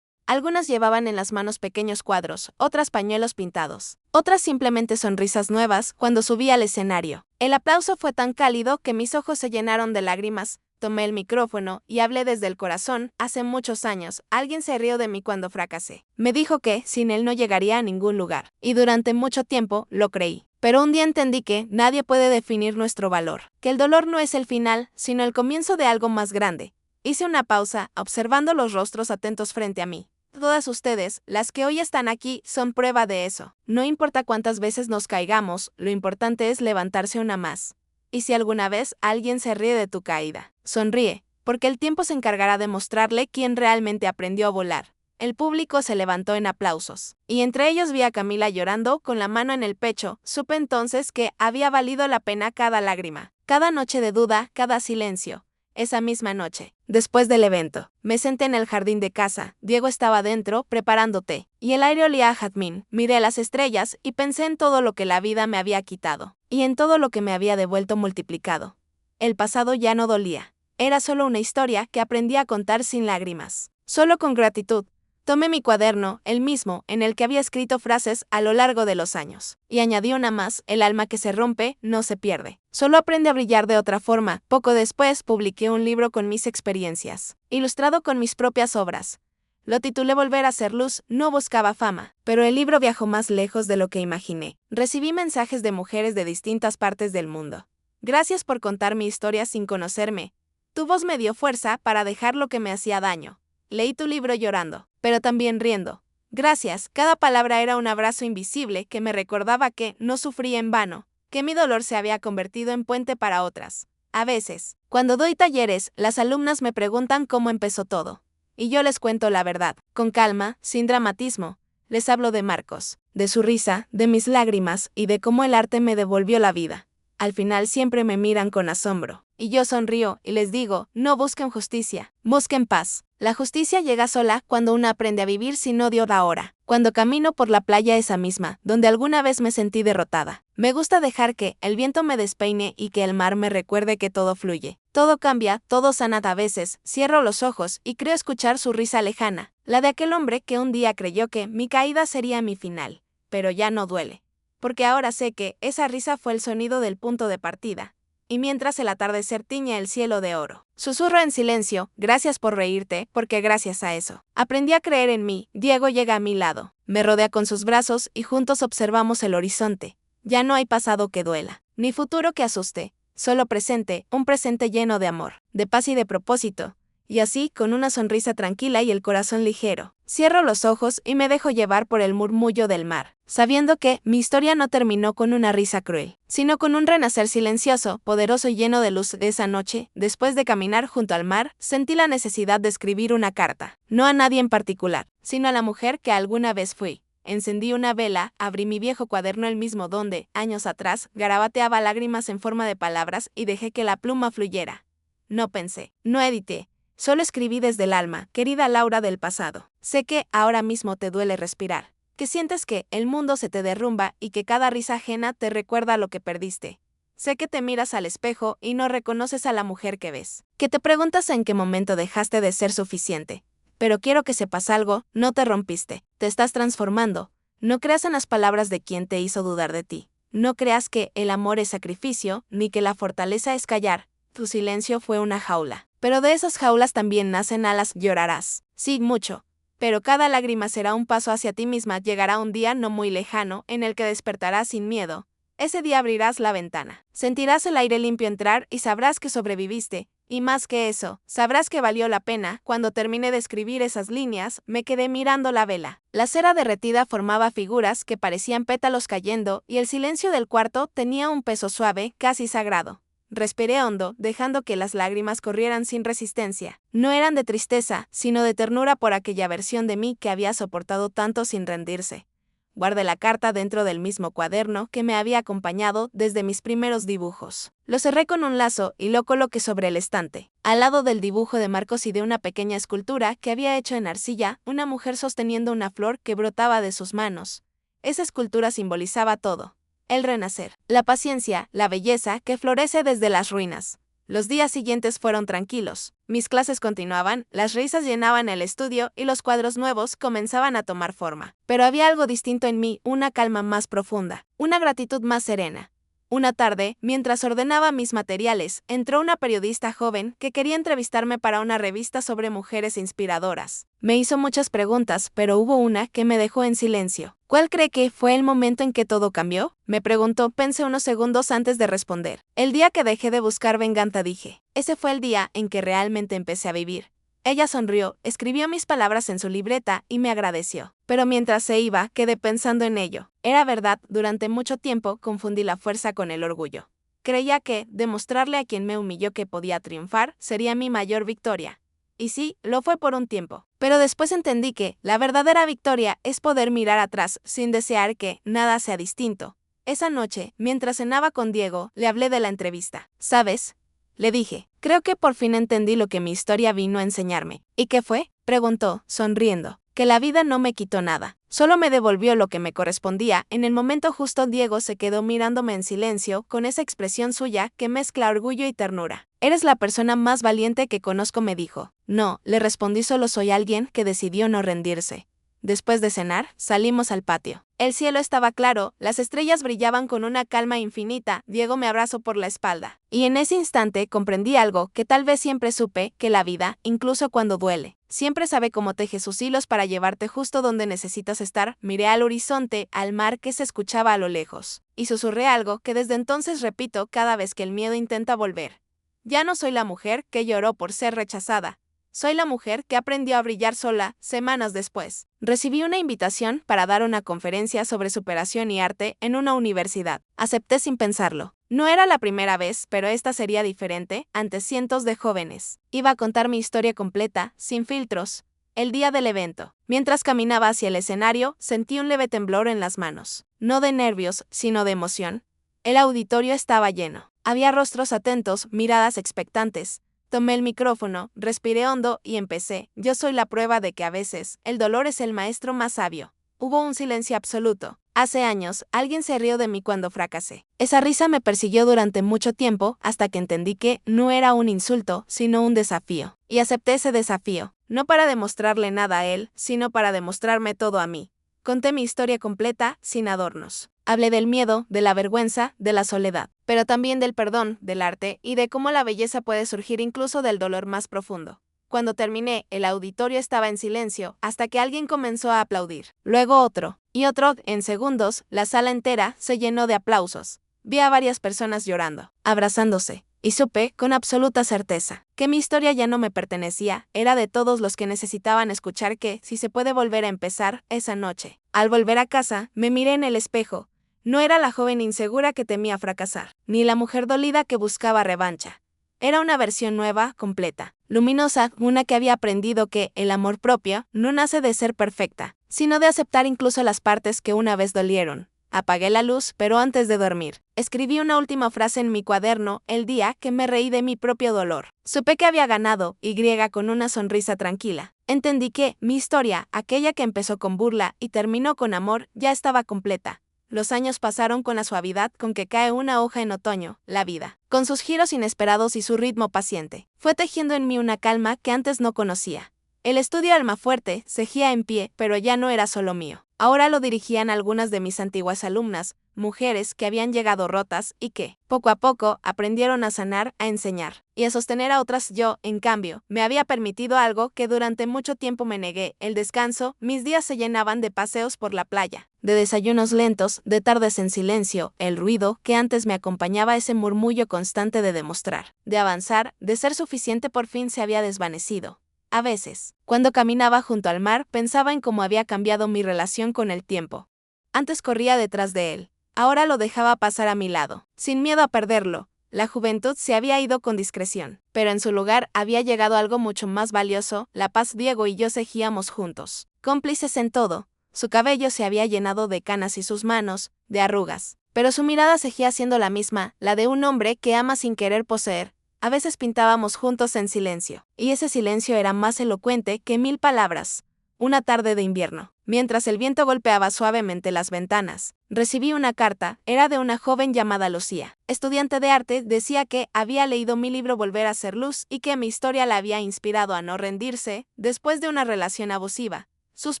Algunas llevaban en las manos pequeños cuadros, otras pañuelos pintados, otras simplemente sonrisas nuevas cuando subí al escenario. El aplauso fue tan cálido que mis ojos se llenaron de lágrimas. Tomé el micrófono y hablé desde el corazón. Hace muchos años, alguien se rió de mí cuando fracasé. Me dijo que sin él no llegaría a ningún lugar, y durante mucho tiempo lo creí. Pero un día entendí que nadie puede definir nuestro valor, que el dolor no es el final, sino el comienzo de algo más grande. Hice una pausa, observando los rostros atentos frente a mí. Todas ustedes, las que hoy están aquí, son prueba de eso. No importa cuántas veces nos caigamos, lo importante es levantarse una más. Y si alguna vez alguien se ríe de tu caída, sonríe, porque el tiempo se encargará de mostrarle quién realmente aprendió a volar. El público se levantó en aplausos, y entre ellos vi a Camila llorando con la mano en el pecho. Supe entonces que había valido la pena cada lágrima, cada noche de duda, cada silencio. Esa misma noche, después del evento, me senté en el jardín de casa. Diego estaba dentro, preparando té, y el aire olía a jazmín. Miré las estrellas y pensé en todo lo que la vida me había quitado, y en todo lo que me había devuelto multiplicado. El pasado ya no dolía. Era solo una historia que aprendí a contar sin lágrimas, solo con gratitud. Tomé mi cuaderno, el mismo, en el que había escrito frases a lo largo de los años, y añadí una más: el alma que se rompe, no se pierde. Solo aprende a brillar de otra forma. Poco después publiqué un libro con mis experiencias, ilustrado con mis propias obras. Lo titulé Volver a ser luz, no buscaba fama, pero el libro viajó más lejos de lo que imaginé. Recibí mensajes de mujeres de distintas partes del mundo. Gracias por contar mi historia sin conocerme. Tu voz me dio fuerza para dejar lo que me hacía daño. Leí tu libro llorando, pero también riendo. Gracias, cada palabra era un abrazo invisible que me recordaba que no sufría en vano, que mi dolor se había convertido en puente para otras. A veces, cuando doy talleres, las alumnas me preguntan cómo empezó todo. Y yo les cuento la verdad, con calma, sin dramatismo. Les hablo de Marcos, de su risa, de mis lágrimas y de cómo el arte me devolvió la vida. Al final siempre me miran con asombro. Y yo sonrío y les digo, no busquen justicia, busquen paz. La justicia llega sola cuando uno aprende a vivir sin odio de ahora. Cuando camino por la playa esa misma, donde alguna vez me sentí derrotada. Me gusta dejar que el viento me despeine y que el mar me recuerde que todo fluye. Todo cambia, todo sana a veces, cierro los ojos y creo escuchar su risa lejana, la de aquel hombre que un día creyó que mi caída sería mi final. Pero ya no duele. Porque ahora sé que esa risa fue el sonido del punto de partida. Y mientras el atardecer tiñe el cielo de oro. Susurro en silencio, gracias por reírte, porque gracias a eso aprendí a creer en mí. Diego llega a mi lado, me rodea con sus brazos y juntos observamos el horizonte. Ya no hay pasado que duela, ni futuro que asuste, solo presente, un presente lleno de amor, de paz y de propósito. Y así, con una sonrisa tranquila y el corazón ligero, cierro los ojos y me dejo llevar por el murmullo del mar, sabiendo que mi historia no terminó con una risa cruel, sino con un renacer silencioso, poderoso y lleno de luz. De esa noche, después de caminar junto al mar, sentí la necesidad de escribir una carta, no a nadie en particular, sino a la mujer que alguna vez fui. Encendí una vela, abrí mi viejo cuaderno, el mismo donde, años atrás, garabateaba lágrimas en forma de palabras y dejé que la pluma fluyera. No pensé, no edité. Solo escribí desde el alma, querida Laura del pasado. Sé que ahora mismo te duele respirar, que sientes que el mundo se te derrumba y que cada risa ajena te recuerda lo que perdiste. Sé que te miras al espejo y no reconoces a la mujer que ves, que te preguntas en qué momento dejaste de ser suficiente. Pero quiero que sepas algo, no te rompiste, te estás transformando. No creas en las palabras de quien te hizo dudar de ti. No creas que el amor es sacrificio, ni que la fortaleza es callar. Tu silencio fue una jaula. Pero de esas jaulas también nacen alas. Llorarás, sí, mucho. Pero cada lágrima será un paso hacia ti misma. Llegará un día no muy lejano en el que despertarás sin miedo. Ese día abrirás la ventana, sentirás el aire limpio entrar y sabrás que sobreviviste. Y más que eso, sabrás que valió la pena. Cuando terminé de escribir esas líneas, me quedé mirando la vela. La cera derretida formaba figuras que parecían pétalos cayendo y el silencio del cuarto tenía un peso suave, casi sagrado. Respiré hondo, dejando que las lágrimas corrieran sin resistencia. No eran de tristeza, sino de ternura por aquella versión de mí que había soportado tanto sin rendirse. Guardé la carta dentro del mismo cuaderno que me había acompañado desde mis primeros dibujos. Lo cerré con un lazo y lo coloqué sobre el estante, al lado del dibujo de Marcos y de una pequeña escultura que había hecho en arcilla, una mujer sosteniendo una flor que brotaba de sus manos. Esa escultura simbolizaba todo. El renacer, la paciencia, la belleza que florece desde las ruinas. Los días siguientes fueron tranquilos. Mis clases continuaban, las risas llenaban el estudio y los cuadros nuevos comenzaban a tomar forma. Pero había algo distinto en mí, una calma más profunda, una gratitud más serena. Una tarde, mientras ordenaba mis materiales, entró una periodista joven que quería entrevistarme para una revista sobre mujeres inspiradoras. Me hizo muchas preguntas, pero hubo una que me dejó en silencio. ¿Cuál cree que fue el momento en que todo cambió? Me preguntó. Pensé unos segundos antes de responder. El día que dejé de buscar venganza, dije. Ese fue el día en que realmente empecé a vivir. Ella sonrió, escribió mis palabras en su libreta y me agradeció. Pero mientras se iba, quedé pensando en ello. Era verdad, durante mucho tiempo confundí la fuerza con el orgullo. Creía que demostrarle a quien me humilló que podía triunfar sería mi mayor victoria. Y sí, lo fue por un tiempo. Pero después entendí que la verdadera victoria es poder mirar atrás sin desear que nada sea distinto. Esa noche, mientras cenaba con Diego, le hablé de la entrevista. ¿Sabes?, le dije, creo que por fin entendí lo que mi historia vino a enseñarme. ¿Y qué fue?, preguntó, sonriendo. Que la vida no me quitó nada, solo me devolvió lo que me correspondía. En el momento justo Diego se quedó mirándome en silencio, con esa expresión suya que mezcla orgullo y ternura. Eres la persona más valiente que conozco, me dijo. No, le respondí, solo soy alguien que decidió no rendirse. Después de cenar, salimos al patio. El cielo estaba claro, las estrellas brillaban con una calma infinita. Diego me abrazó por la espalda. Y en ese instante comprendí algo que tal vez siempre supe, que la vida, incluso cuando duele, siempre sabe cómo teje sus hilos para llevarte justo donde necesitas estar. Miré al horizonte, al mar que se escuchaba a lo lejos, y susurré algo que desde entonces repito cada vez que el miedo intenta volver. Ya no soy la mujer que lloró por ser rechazada. Soy la mujer que aprendió a brillar sola. Semanas después, recibí una invitación para dar una conferencia sobre superación y arte en una universidad. Acepté sin pensarlo. No era la primera vez, pero esta sería diferente, ante cientos de jóvenes. Iba a contar mi historia completa, sin filtros. El día del evento, mientras caminaba hacia el escenario, sentí un leve temblor en las manos. No de nervios, sino de emoción. El auditorio estaba lleno. Había rostros atentos, miradas expectantes. Tomé el micrófono, respiré hondo y empecé. Yo soy la prueba de que a veces, el dolor es el maestro más sabio. Hubo un silencio absoluto. Hace años, alguien se rió de mí cuando fracasé. Esa risa me persiguió durante mucho tiempo, hasta que entendí que no era un insulto, sino un desafío. Y acepté ese desafío, no para demostrarle nada a él, sino para demostrarme todo a mí. Conté mi historia completa, sin adornos. Hablé del miedo, de la vergüenza, de la soledad, pero también del perdón, del arte y de cómo la belleza puede surgir incluso del dolor más profundo. Cuando terminé, el auditorio estaba en silencio hasta que alguien comenzó a aplaudir. Luego otro, y otro. En segundos, la sala entera se llenó de aplausos. Vi a varias personas llorando, abrazándose, y supe, con absoluta certeza, que mi historia ya no me pertenecía, era de todos los que necesitaban escuchar que, si se puede volver a empezar, esa noche. Al volver a casa, me miré en el espejo. No era la joven insegura que temía fracasar, ni la mujer dolida que buscaba revancha. Era una versión nueva, completa, luminosa, una que había aprendido que el amor propio no nace de ser perfecta, sino de aceptar incluso las partes que una vez dolieron. Apagué la luz, pero antes de dormir, escribí una última frase en mi cuaderno el día que me reí de mi propio dolor. Supe que había ganado, y con una sonrisa tranquila. Entendí que mi historia, aquella que empezó con burla y terminó con amor, ya estaba completa. Los años pasaron con la suavidad con que cae una hoja en otoño, la vida, con sus giros inesperados y su ritmo paciente, fue tejiendo en mí una calma que antes no conocía. El estudio Almafuerte seguía en pie, pero ya no era solo mío. Ahora lo dirigían algunas de mis antiguas alumnas, mujeres que habían llegado rotas y que, poco a poco, aprendieron a sanar, a enseñar y a sostener a otras. Yo, en cambio, me había permitido algo que durante mucho tiempo me negué, el descanso. Mis días se llenaban de paseos por la playa, de desayunos lentos, de tardes en silencio. El ruido que antes me acompañaba, ese murmullo constante de demostrar, de avanzar, de ser suficiente, por fin se había desvanecido. A veces, cuando caminaba junto al mar, pensaba en cómo había cambiado mi relación con el tiempo. Antes corría detrás de él, ahora lo dejaba pasar a mi lado, sin miedo a perderlo. La juventud se había ido con discreción, pero en su lugar había llegado algo mucho más valioso, la paz. Diego y yo seguíamos juntos, cómplices en todo. Su cabello se había llenado de canas y sus manos, de arrugas, pero su mirada seguía siendo la misma, la de un hombre que ama sin querer poseer. A veces pintábamos juntos en silencio, y ese silencio era más elocuente que 1000 palabras. Una tarde de invierno, mientras el viento golpeaba suavemente las ventanas, recibí una carta. Era de una joven llamada Lucía, estudiante de arte. Decía que había leído mi libro Volver a ser luz y que mi historia la había inspirado a no rendirse después de una relación abusiva. Sus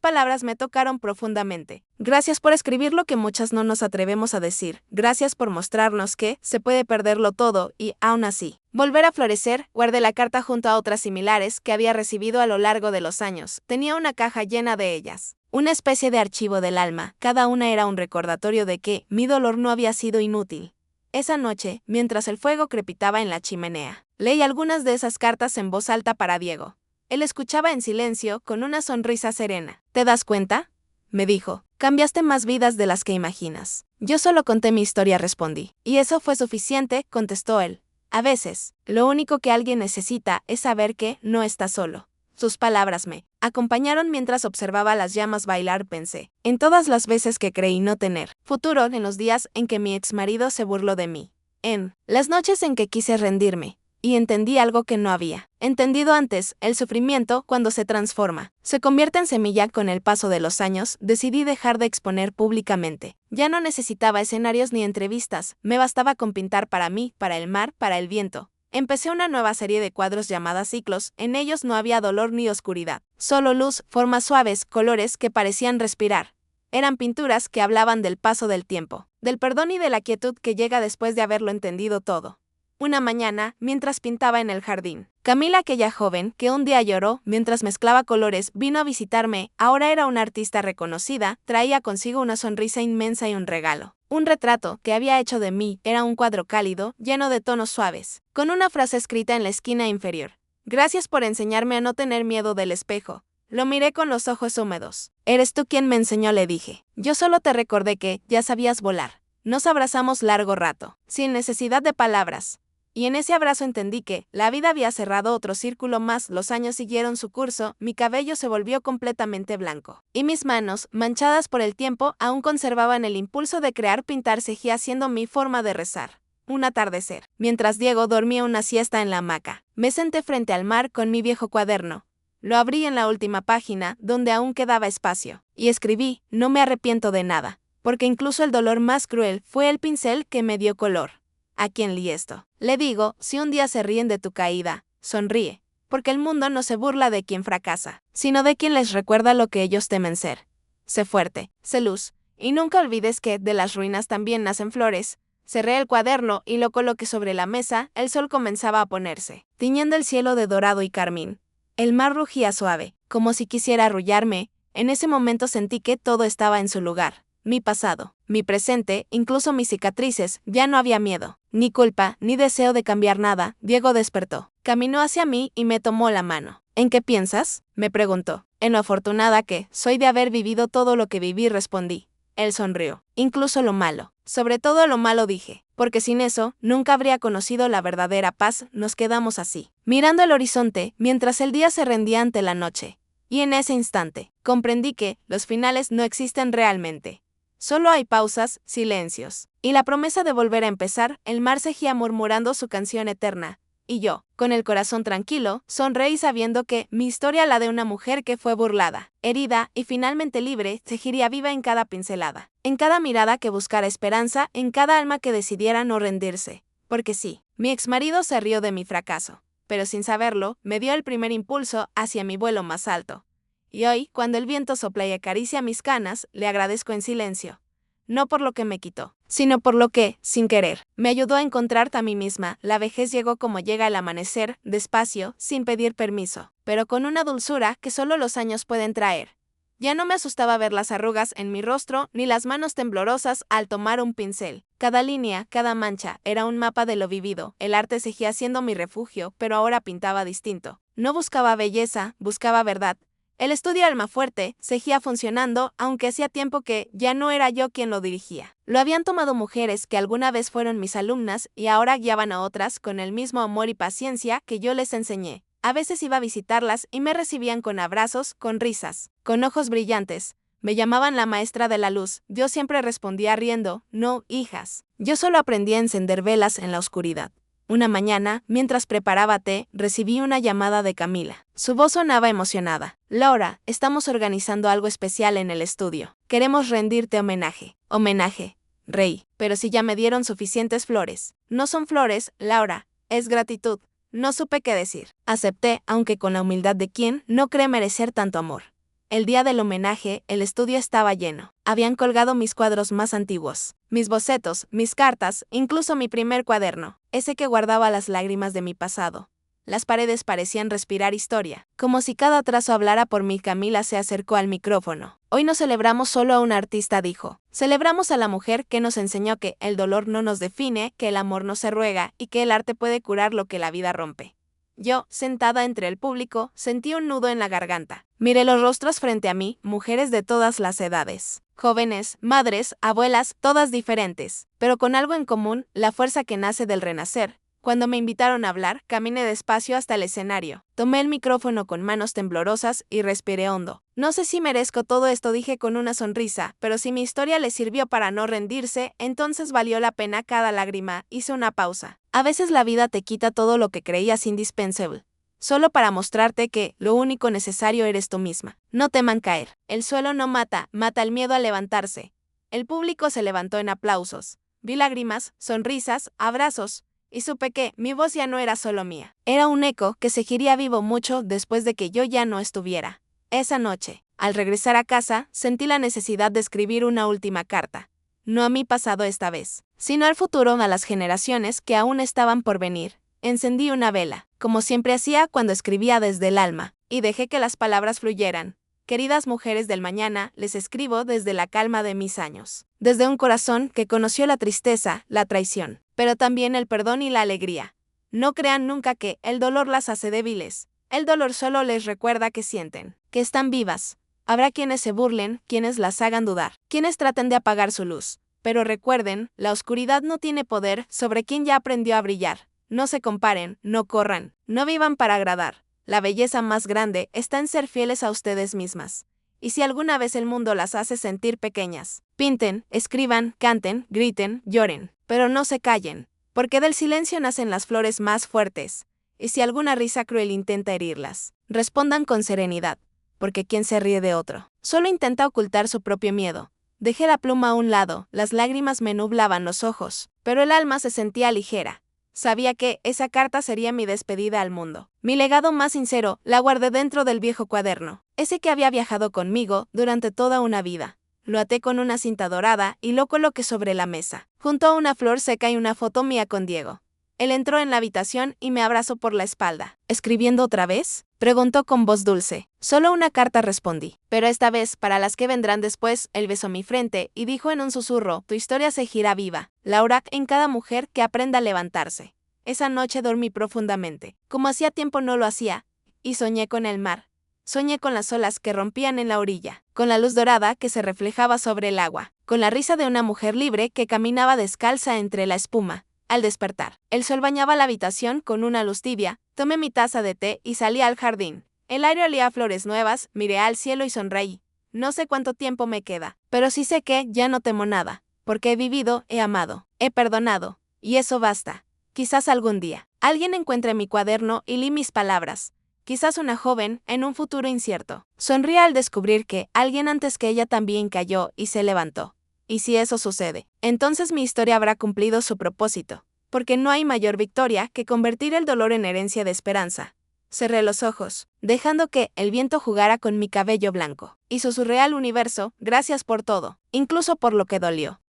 palabras me tocaron profundamente. Gracias por escribir lo que muchas no nos atrevemos a decir. Gracias por mostrarnos que se puede perderlo todo y, aún así, volver a florecer. Guardé la carta junto a otras similares que había recibido a lo largo de los años. Tenía una caja llena de ellas, una especie de archivo del alma. Cada una era un recordatorio de que mi dolor no había sido inútil. Esa noche, mientras el fuego crepitaba en la chimenea, leí algunas de esas cartas en voz alta para Diego. Él escuchaba en silencio, con una sonrisa serena. ¿Te das cuenta?, me dijo. Cambiaste más vidas de las que imaginas. Yo solo conté mi historia, respondí. Y eso fue suficiente, contestó él. A veces, lo único que alguien necesita es saber que no está solo. Sus palabras me acompañaron mientras observaba las llamas bailar. Pensé en todas las veces que creí no tener futuro, en los días en que mi exmarido se burló de mí, en las noches en que quise rendirme. Y entendí algo que no había entendido antes: el sufrimiento, cuando se transforma, se convierte en semilla. Con el paso de los años, decidí dejar de exponer públicamente. Ya no necesitaba escenarios ni entrevistas, me bastaba con pintar para mí, para el mar, para el viento. Empecé una nueva serie de cuadros llamada Ciclos. En ellos no había dolor ni oscuridad, solo luz, formas suaves, colores que parecían respirar. Eran pinturas que hablaban del paso del tiempo, del perdón y de la quietud que llega después de haberlo entendido todo. Una mañana, mientras pintaba en el jardín, Camila, aquella joven que un día lloró mientras mezclaba colores, vino a visitarme. Ahora era una artista reconocida, traía consigo una sonrisa inmensa y un regalo. Un retrato que había hecho de mí era un cuadro cálido, lleno de tonos suaves, con una frase escrita en la esquina inferior. Gracias por enseñarme a no tener miedo del espejo. Lo miré con los ojos húmedos. Eres tú quien me enseñó, le dije. Yo solo te recordé que ya sabías volar. Nos abrazamos largo rato, sin necesidad de palabras. Y en ese abrazo entendí que la vida había cerrado otro círculo más. Los años siguieron su curso, mi cabello se volvió completamente blanco. Y mis manos, manchadas por el tiempo, aún conservaban el impulso de crear. Pintar seguía siendo mi forma de rezar. Un atardecer. Mientras Diego dormía una siesta en la hamaca, me senté frente al mar con mi viejo cuaderno. Lo abrí en la última página, donde aún quedaba espacio, y escribí: no me arrepiento de nada, porque incluso el dolor más cruel fue el pincel que me dio color. ¿A quién leí esto? Le digo, si un día se ríen de tu caída, sonríe, porque el mundo no se burla de quien fracasa, sino de quien les recuerda lo que ellos temen ser. Sé fuerte, sé luz, y nunca olvides que de las ruinas también nacen flores. Cerré el cuaderno y lo coloqué sobre la mesa. El sol comenzaba a ponerse, tiñendo el cielo de dorado y carmín. El mar rugía suave, como si quisiera arrullarme. En ese momento sentí que todo estaba en su lugar. Mi pasado, mi presente, incluso mis cicatrices. Ya no había miedo, ni culpa, ni deseo de cambiar nada. Diego despertó, caminó hacia mí y me tomó la mano. ¿En qué piensas?, me preguntó. En lo afortunada que soy de haber vivido todo lo que viví, respondí. Él sonrió. Incluso lo malo. Sobre todo lo malo, dije, porque sin eso nunca habría conocido la verdadera paz. Nos quedamos así, mirando el horizonte, mientras el día se rendía ante la noche. Y en ese instante, comprendí que los finales no existen realmente. Solo hay pausas, silencios, y la promesa de volver a empezar. El mar seguía murmurando su canción eterna, y yo, con el corazón tranquilo, sonreí sabiendo que mi historia, la de una mujer que fue burlada, herida y finalmente libre, seguiría viva en cada pincelada, en cada mirada que buscara esperanza, en cada alma que decidiera no rendirse. Porque sí, mi exmarido se rió de mi fracaso, pero sin saberlo, me dio el primer impulso hacia mi vuelo más alto. Y hoy, cuando el viento sopla y acaricia mis canas, le agradezco en silencio. No por lo que me quitó, sino por lo que, sin querer, me ayudó a encontrarte a mí misma. La vejez llegó como llega el amanecer, despacio, sin pedir permiso, pero con una dulzura que solo los años pueden traer. Ya no me asustaba ver las arrugas en mi rostro, ni las manos temblorosas al tomar un pincel. Cada línea, cada mancha, era un mapa de lo vivido. El arte seguía siendo mi refugio, pero ahora pintaba distinto. No buscaba belleza, buscaba verdad. El estudio Almafuerte seguía funcionando, aunque hacía tiempo que ya no era yo quien lo dirigía. Lo habían tomado mujeres que alguna vez fueron mis alumnas y ahora guiaban a otras con el mismo amor y paciencia que yo les enseñé. A veces iba a visitarlas y me recibían con abrazos, con risas, con ojos brillantes. Me llamaban la maestra de la luz. Yo siempre respondía riendo: no, hijas. Yo solo aprendí a encender velas en la oscuridad. Una mañana, mientras preparaba té, recibí una llamada de Camila. Su voz sonaba emocionada. Laura, estamos organizando algo especial en el estudio. Queremos rendirte homenaje. Homenaje. Reí. Pero si ya me dieron suficientes flores. No son flores, Laura, es gratitud. No supe qué decir. Acepté, aunque con la humildad de quien no cree merecer tanto amor. El día del homenaje, el estudio estaba lleno. Habían colgado mis cuadros más antiguos, mis bocetos, mis cartas, incluso mi primer cuaderno, ese que guardaba las lágrimas de mi pasado. Las paredes parecían respirar historia, como si cada trazo hablara por mí. Camila se acercó al micrófono. Hoy no celebramos solo a un artista, dijo. Celebramos a la mujer que nos enseñó que el dolor no nos define, que el amor no se ruega y que el arte puede curar lo que la vida rompe. Yo, sentada entre el público, sentí un nudo en la garganta. Miré los rostros frente a mí, mujeres de todas las edades. Jóvenes, madres, abuelas, todas diferentes, pero con algo en común: la fuerza que nace del renacer. Cuando me invitaron a hablar, caminé despacio hasta el escenario. Tomé el micrófono con manos temblorosas y respiré hondo. No sé si merezco todo esto, dije con una sonrisa, pero si mi historia le sirvió para no rendirse, entonces valió la pena cada lágrima. Hice una pausa. A veces la vida te quita todo lo que creías indispensable, solo para mostrarte que lo único necesario eres tú misma. No teman caer. El suelo no mata, mata el miedo a levantarse. El público se levantó en aplausos. Vi lágrimas, sonrisas, abrazos. Y supe que mi voz ya no era solo mía. Era un eco que seguiría vivo mucho después de que yo ya no estuviera. Esa noche, Al regresar a casa, sentí la necesidad de escribir una última carta. No a mi pasado esta vez, sino al futuro, a las generaciones que aún estaban por venir. Encendí una vela, como siempre hacía cuando escribía desde el alma, y dejé que las palabras fluyeran. Queridas mujeres del mañana, les escribo desde la calma de mis años. Desde un corazón que conoció la tristeza, la traición, pero también el perdón y la alegría. No crean nunca que el dolor las hace débiles. El dolor solo les recuerda que sienten, que están vivas. Habrá quienes se burlen, quienes las hagan dudar, quienes traten de apagar su luz. Pero recuerden, la oscuridad no tiene poder sobre quien ya aprendió a brillar. No se comparen, no corran, no vivan para agradar. La belleza más grande está en ser fieles a ustedes mismas. Y si alguna vez el mundo las hace sentir pequeñas, pinten, escriban, canten, griten, lloren, pero no se callen, porque del silencio nacen las flores más fuertes. Y si alguna risa cruel intenta herirlas, respondan con serenidad, porque quien se ríe de otro, solo intenta ocultar su propio miedo. Dejé la pluma a un lado, las lágrimas me nublaban los ojos, pero el alma se sentía ligera. Sabía que esa carta sería mi despedida al mundo. Mi legado más sincero la guardé dentro del viejo cuaderno, ese que había viajado conmigo durante toda una vida. Lo até con una cinta dorada y lo coloqué sobre la mesa, junto a una flor seca y una foto mía con Diego. Él entró en la habitación y me abrazó por la espalda. ¿Escribiendo otra vez?, preguntó con voz dulce. Solo una carta, respondí. Pero esta vez, para las que vendrán después, él besó mi frente y dijo en un susurro: tu historia seguirá viva, Laura, en cada mujer que aprenda a levantarse. Esa noche dormí profundamente, como hacía tiempo no lo hacía, y soñé con el mar. Soñé con las olas que rompían en la orilla, con la luz dorada que se reflejaba sobre el agua, con la risa de una mujer libre que caminaba descalza entre la espuma. Al despertar, el sol bañaba la habitación con una luz tibia. Tomé mi taza de té y salí al jardín. El aire olía a flores nuevas, miré al cielo y sonreí. No sé cuánto tiempo me queda, pero sí sé que ya no temo nada, porque he vivido, he amado, he perdonado, y eso basta. Quizás algún día, alguien encuentre mi cuaderno y lee mis palabras. Quizás una joven, en un futuro incierto, sonría al descubrir que alguien antes que ella también cayó y se levantó. Y si eso sucede, entonces mi historia habrá cumplido su propósito, porque no hay mayor victoria que convertir el dolor en herencia de esperanza. Cerré los ojos, dejando que el viento jugara con mi cabello blanco, y susurré al universo: gracias por todo, incluso por lo que dolió.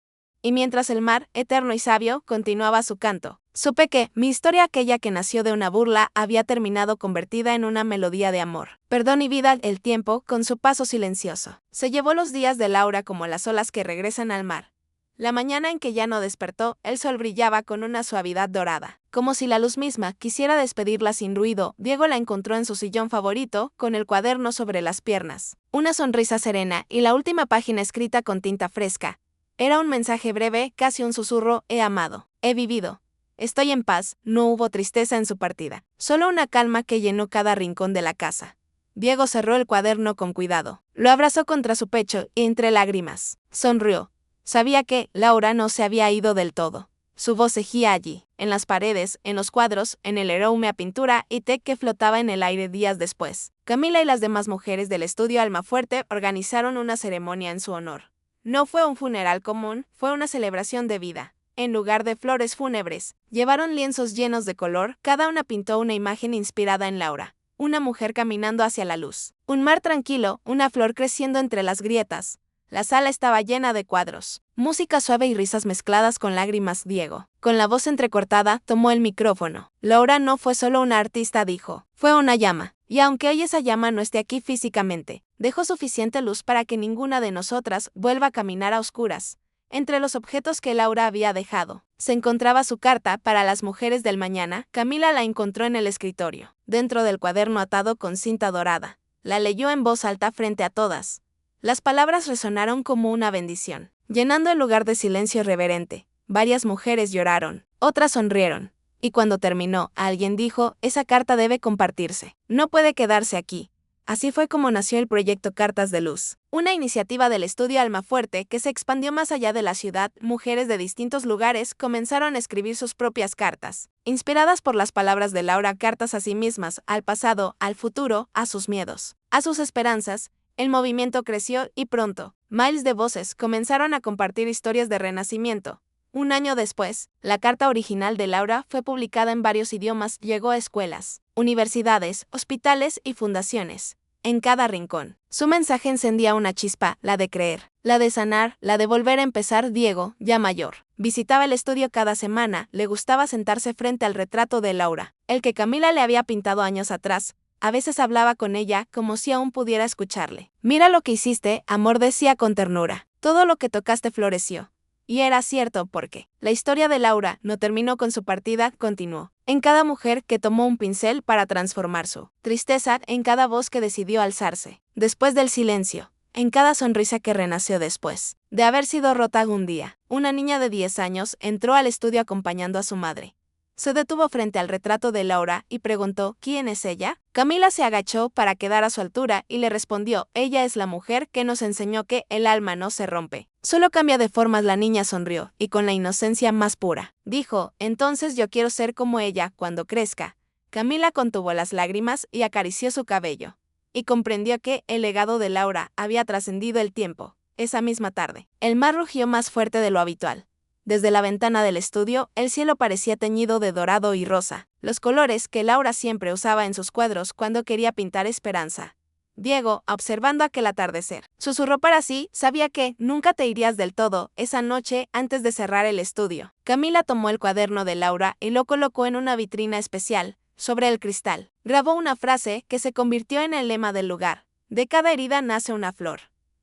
Y mientras el mar, eterno y sabio, continuaba su canto, supe que mi historia, aquella que nació de una burla, había terminado convertida en una melodía de amor. Perdón y vida. El tiempo, con su paso silencioso, se llevó los días de Laura como las olas que regresan al mar. La mañana en que ya no despertó, el sol brillaba con una suavidad dorada, como si la luz misma quisiera despedirla sin ruido. Diego la encontró en su sillón favorito, con el cuaderno sobre las piernas, una sonrisa serena y la última página escrita con tinta fresca. Era un mensaje breve, casi un susurro: he amado, he vivido. Estoy en paz. No hubo tristeza en su partida, solo una calma que llenó cada rincón de la casa. Diego cerró el cuaderno con cuidado, lo abrazó contra su pecho y entre lágrimas, sonrió. Sabía que Laura no se había ido del todo. Su voz seguía allí, en las paredes, en los cuadros, en el aroma a pintura y té que flotaba en el aire días después. Camila y las demás mujeres del estudio Almafuerte organizaron una ceremonia en su honor. No fue un funeral común, fue una celebración de vida. En lugar de flores fúnebres, llevaron lienzos llenos de color, cada una pintó una imagen inspirada en Laura. Una mujer caminando hacia la luz, un mar tranquilo, una flor creciendo entre las grietas. La sala estaba llena de cuadros, música suave y risas mezcladas con lágrimas. Diego, con la voz entrecortada, tomó el micrófono. Laura no fue solo una artista, dijo, fue una llama. Y aunque hoy esa llama no esté aquí físicamente, dejó suficiente luz para que ninguna de nosotras vuelva a caminar a oscuras. Entre los objetos que Laura había dejado, se encontraba su carta para las mujeres del mañana. Camila la encontró en el escritorio, dentro del cuaderno atado con cinta dorada. La leyó en voz alta frente a todas. Las palabras resonaron como una bendición, llenando el lugar de silencio reverente. Varias mujeres lloraron, otras sonrieron. Y cuando terminó, alguien dijo: esa carta debe compartirse. No puede quedarse aquí. Así fue como nació el proyecto Cartas de Luz, una iniciativa del estudio Almafuerte que se expandió más allá de la ciudad. Mujeres de distintos lugares comenzaron a escribir sus propias cartas, inspiradas por las palabras de Laura, cartas a sí mismas, al pasado, al futuro, a sus miedos, a sus esperanzas. El movimiento creció y pronto, miles de voces comenzaron a compartir historias de renacimiento. Un año después, la carta original de Laura fue publicada en varios idiomas, llegó a escuelas, universidades, hospitales y fundaciones. en cada rincón. Su mensaje encendía una chispa, la de creer, la de sanar, la de volver a empezar. Diego, ya mayor, visitaba el estudio cada semana, le gustaba sentarse frente al retrato de Laura, el que Camila le había pintado años atrás. A veces hablaba con ella como si aún pudiera escucharle. Mira lo que hiciste, amor, decía con ternura. Todo lo que tocaste floreció. Y era cierto porque la historia de Laura no terminó con su partida, continuó. En cada mujer que tomó un pincel para transformar su tristeza, en cada voz que decidió alzarse después del silencio, en cada sonrisa que renació después de haber sido rota algún día. Una niña de 10 años entró al estudio acompañando a su madre. Se detuvo frente al retrato de Laura y preguntó, ¿quién es ella? Camila se agachó para quedar a su altura y le respondió, ella es la mujer que nos enseñó que el alma no se rompe, solo cambia de formas. La niña sonrió, y con la inocencia más pura, dijo, entonces yo quiero ser como ella cuando crezca. Camila contuvo las lágrimas y acarició su cabello, y comprendió que el legado de Laura había trascendido el tiempo. Esa misma tarde, el mar rugió más fuerte de lo habitual. Desde la ventana del estudio, el cielo parecía teñido de dorado y rosa, los colores que Laura siempre usaba en sus cuadros cuando quería pintar esperanza. Diego, observando aquel atardecer, susurró para sí, sabía que nunca te irías del todo. Esa noche, antes de cerrar el estudio, Camila tomó el cuaderno de Laura y lo colocó en una vitrina especial. Sobre el cristal, grabó una frase que se convirtió en el lema del lugar. De cada herida nace una flor.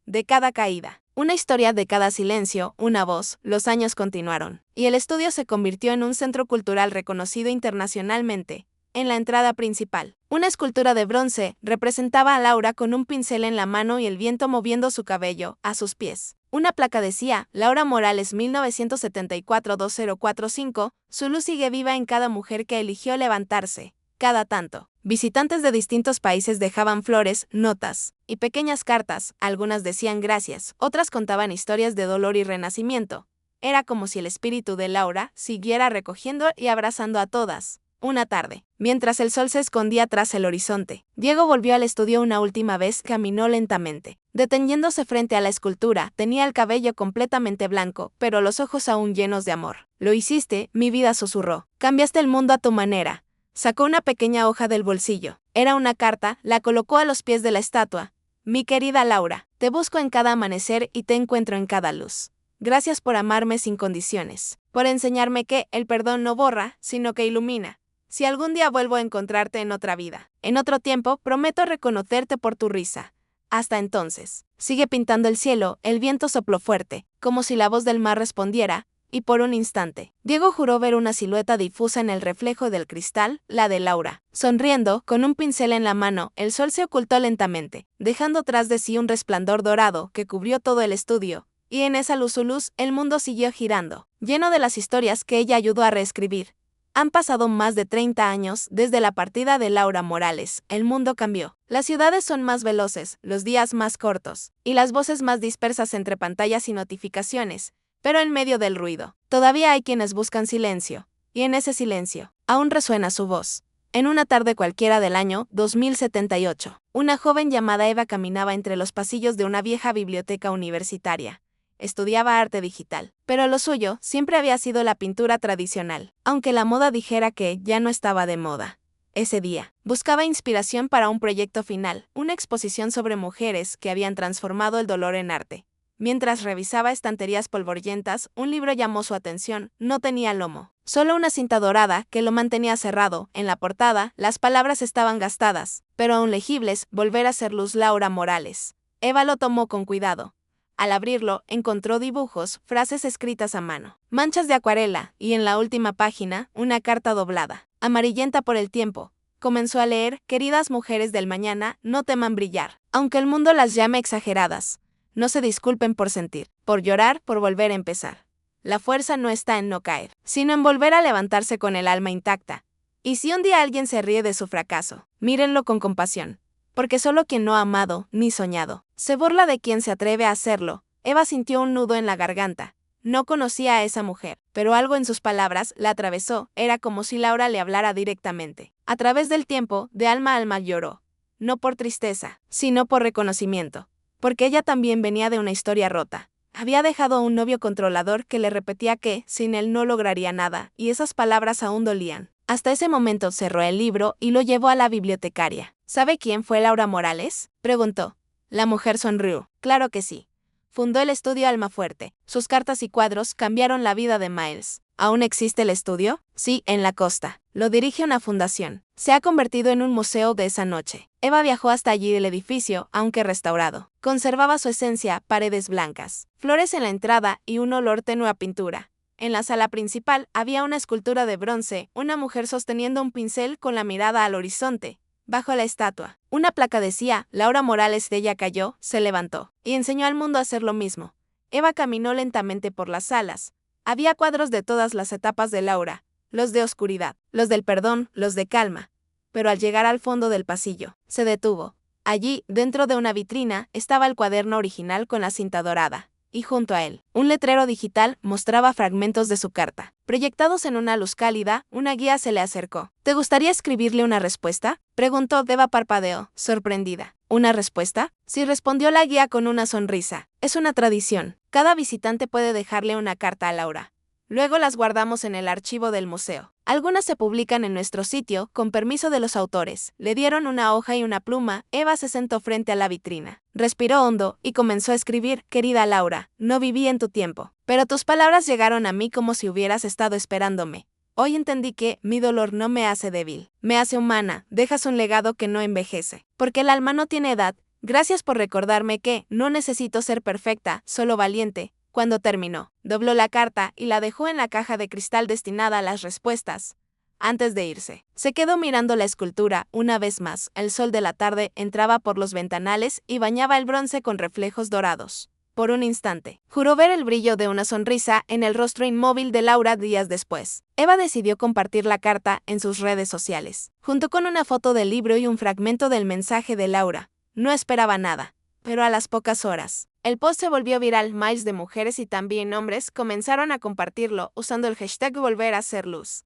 De cada caída, una historia. De cada silencio, una voz. Los años continuaron, y el estudio se convirtió en un centro cultural reconocido internacionalmente. En la entrada principal, una escultura de bronce representaba a Laura con un pincel en la mano y el viento moviendo su cabello. A sus pies, una placa decía, Laura Morales 1974-2045, su luz sigue viva en cada mujer que eligió levantarse. Cada tanto, visitantes de distintos países dejaban flores, notas y pequeñas cartas. Algunas decían gracias, otras contaban historias de dolor y renacimiento. Era como si el espíritu de Laura siguiera recogiendo y abrazando a todas. Una tarde, mientras el sol se escondía tras el horizonte, Diego volvió al estudio una última vez. Caminó lentamente, deteniéndose frente a la escultura. Tenía el cabello completamente blanco, pero los ojos aún llenos de amor. Lo hiciste, mi vida, susurró. Cambiaste el mundo a tu manera. Sacó una pequeña hoja del bolsillo. Era una carta, la colocó a los pies de la estatua. Mi querida Laura, te busco en cada amanecer y te encuentro en cada luz. Gracias por amarme sin condiciones, por enseñarme que el perdón no borra, sino que ilumina. Si algún día vuelvo a encontrarte en otra vida, en otro tiempo, prometo reconocerte por tu risa. Hasta entonces, sigue pintando el cielo. El viento sopló fuerte, como si la voz del mar respondiera, y por un instante, Diego juró ver una silueta difusa en el reflejo del cristal, la de Laura. Sonriendo, con un pincel en la mano, el sol se ocultó lentamente, dejando tras de sí un resplandor dorado que cubrió todo el estudio, y en esa luz, su luz, el mundo siguió girando, lleno de las historias que ella ayudó a reescribir. Han pasado más de 30 años desde la partida de Laura Morales. El mundo cambió. Las ciudades son más veloces, los días más cortos, y las voces más dispersas entre pantallas y notificaciones. Pero en medio del ruido, todavía hay quienes buscan silencio, y en ese silencio, aún resuena su voz. En una tarde cualquiera del año 2078, una joven llamada Eva caminaba entre los pasillos de una vieja biblioteca universitaria. Estudiaba arte digital, pero lo suyo siempre había sido la pintura tradicional, aunque la moda dijera que ya no estaba de moda. Ese día, buscaba inspiración para un proyecto final, una exposición sobre mujeres que habían transformado el dolor en arte. Mientras revisaba estanterías polvorientas, un libro llamó su atención. No tenía lomo, solo una cinta dorada que lo mantenía cerrado. En la portada, las palabras estaban gastadas, pero aún legibles: volver a ser luz, Laura Morales. Eva lo tomó con cuidado. Al abrirlo, encontró dibujos, frases escritas a mano, manchas de acuarela, y en la última página, una carta doblada, amarillenta por el tiempo. Comenzó a leer: queridas mujeres del mañana, no teman brillar, aunque el mundo las llame exageradas. No se disculpen por sentir, por llorar, por volver a empezar. La fuerza no está en no caer, sino en volver a levantarse con el alma intacta. Y si un día alguien se ríe de su fracaso, mírenlo con compasión. Porque solo quien no ha amado, ni soñado, se burla de quien se atreve a hacerlo. Eva sintió un nudo en la garganta. No conocía a esa mujer, pero algo en sus palabras la atravesó. Era como si Laura le hablara directamente. A través del tiempo, de alma a alma lloró. No por tristeza, sino por reconocimiento. Porque ella también venía de una historia rota. Había dejado a un novio controlador que le repetía que, sin él no lograría nada, y esas palabras aún dolían. Hasta ese momento cerró el libro y lo llevó a la bibliotecaria. ¿Sabe quién fue Laura Morales?, preguntó. La mujer sonrió. Claro que sí. Fundó el estudio Almafuerte. Sus cartas y cuadros cambiaron la vida de Miles. ¿Aún existe el estudio? Sí, en la costa. Lo dirige una fundación. Se ha convertido en un museo de esa noche. Eva viajó hasta allí del edificio, aunque restaurado. Conservaba su esencia, paredes blancas, flores en la entrada y un olor tenue a pintura. En la sala principal había una escultura de bronce, una mujer sosteniendo un pincel con la mirada al horizonte. Bajo la estatua, una placa decía, Laura Morales. De ella cayó, se levantó, y enseñó al mundo a hacer lo mismo. Eva caminó lentamente por las salas. Había cuadros de todas las etapas de Laura, los de oscuridad, los del perdón, los de calma. Pero al llegar al fondo del pasillo, se detuvo. Allí, dentro de una vitrina, estaba el cuaderno original con la cinta dorada. Y junto a él, un letrero digital mostraba fragmentos de su carta. Proyectados en una luz cálida, una guía se le acercó. ¿Te gustaría escribirle una respuesta?, preguntó. Eva parpadeó, sorprendida. ¿Una respuesta? Sí, respondió la guía con una sonrisa. Es una tradición. Cada visitante puede dejarle una carta a Laura. Luego las guardamos en el archivo del museo. Algunas se publican en nuestro sitio, con permiso de los autores. Le dieron una hoja y una pluma. Eva se sentó frente a la vitrina. Respiró hondo y comenzó a escribir. Querida Laura, no viví en tu tiempo, pero tus palabras llegaron a mí como si hubieras estado esperándome. Hoy entendí que mi dolor no me hace débil, me hace humana. Dejas un legado que no envejece. Porque el alma no tiene edad. Gracias por recordarme que no necesito ser perfecta, solo valiente. Cuando terminó, dobló la carta y la dejó en la caja de cristal destinada a las respuestas. Antes de irse, se quedó mirando la escultura una vez más. El sol de la tarde entraba por los ventanales y bañaba el bronce con reflejos dorados. Por un instante, juró ver el brillo de una sonrisa en el rostro inmóvil de Laura días después. Eva decidió compartir la carta en sus redes sociales, junto con una foto del libro y un fragmento del mensaje de Laura. No esperaba nada, pero a las pocas horas, el post se volvió viral. Miles de mujeres y también hombres comenzaron a compartirlo usando el hashtag Volver a Ser Luz.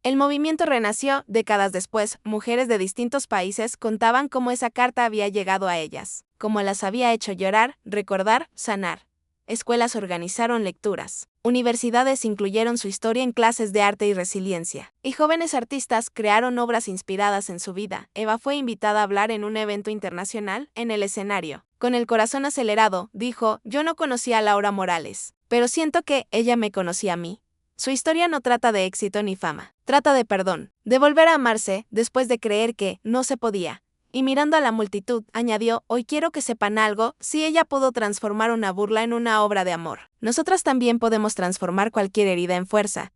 El movimiento renació. Décadas después, mujeres de distintos países contaban cómo esa carta había llegado a ellas, cómo las había hecho llorar, recordar, sanar. Escuelas organizaron lecturas. Universidades incluyeron su historia en clases de arte y resiliencia. Y jóvenes artistas crearon obras inspiradas en su vida. Eva fue invitada a hablar en un evento internacional. En el escenario, con el corazón acelerado, dijo, yo no conocía a Laura Morales, pero siento que ella me conocía a mí. Su historia no trata de éxito ni fama. Trata de perdón, de volver a amarse después de creer que no se podía. Y mirando a la multitud, añadió, hoy quiero que sepan algo, si ella pudo transformar una burla en una obra de amor, nosotras también podemos transformar cualquier herida en fuerza.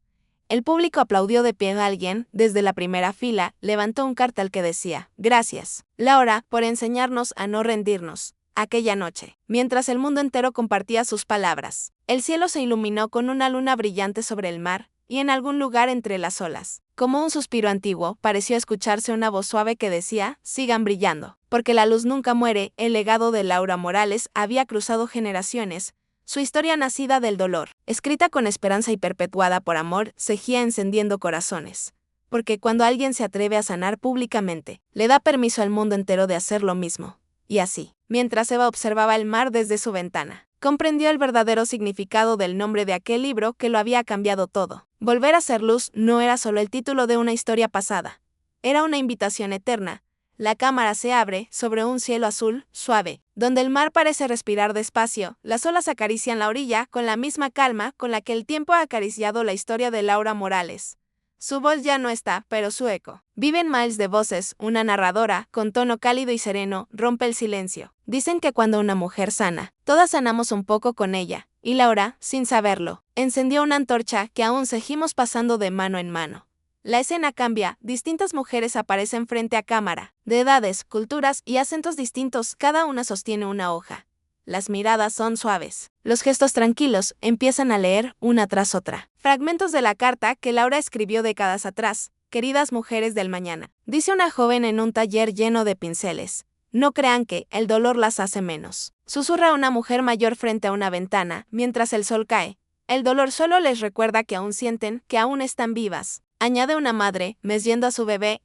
El público aplaudió de pie. Alguien, desde la primera fila, levantó un cartel que decía, gracias, Laura, por enseñarnos a no rendirnos. Aquella noche, mientras el mundo entero compartía sus palabras, el cielo se iluminó con una luna brillante sobre el mar, y en algún lugar entre las olas, como un suspiro antiguo, pareció escucharse una voz suave que decía, sigan brillando, porque la luz nunca muere. El legado de Laura Morales había cruzado generaciones. Su historia nacida del dolor, escrita con esperanza y perpetuada por amor, seguía encendiendo corazones. Porque cuando alguien se atreve a sanar públicamente, le da permiso al mundo entero de hacer lo mismo. Y así, mientras Eva observaba el mar desde su ventana, comprendió el verdadero significado del nombre de aquel libro que lo había cambiado todo. Volver a ser luz no era solo el título de una historia pasada. Era una invitación eterna. La cámara se abre sobre un cielo azul, suave, donde el mar parece respirar despacio. Las olas acarician la orilla con la misma calma con la que el tiempo ha acariciado la historia de Laura Morales. Su voz ya no está, pero su eco vive en miles de voces. Una narradora, con tono cálido y sereno, rompe el silencio. Dicen que cuando una mujer sana, todas sanamos un poco con ella. Y Laura, sin saberlo, encendió una antorcha que aún seguimos pasando de mano en mano. La escena cambia. Distintas mujeres aparecen frente a cámara, de edades, culturas y acentos distintos. Cada una sostiene una hoja. Las miradas son suaves. Los gestos tranquilos empiezan a leer una tras otra. Fragmentos de la carta que Laura escribió décadas atrás. Queridas mujeres del mañana, dice una joven en un taller lleno de pinceles. No crean que el dolor las hace menos. Susurra una mujer mayor frente a una ventana mientras el sol cae. El dolor solo les recuerda que aún sienten, que aún están vivas. Añade una madre, meciendo a su bebé,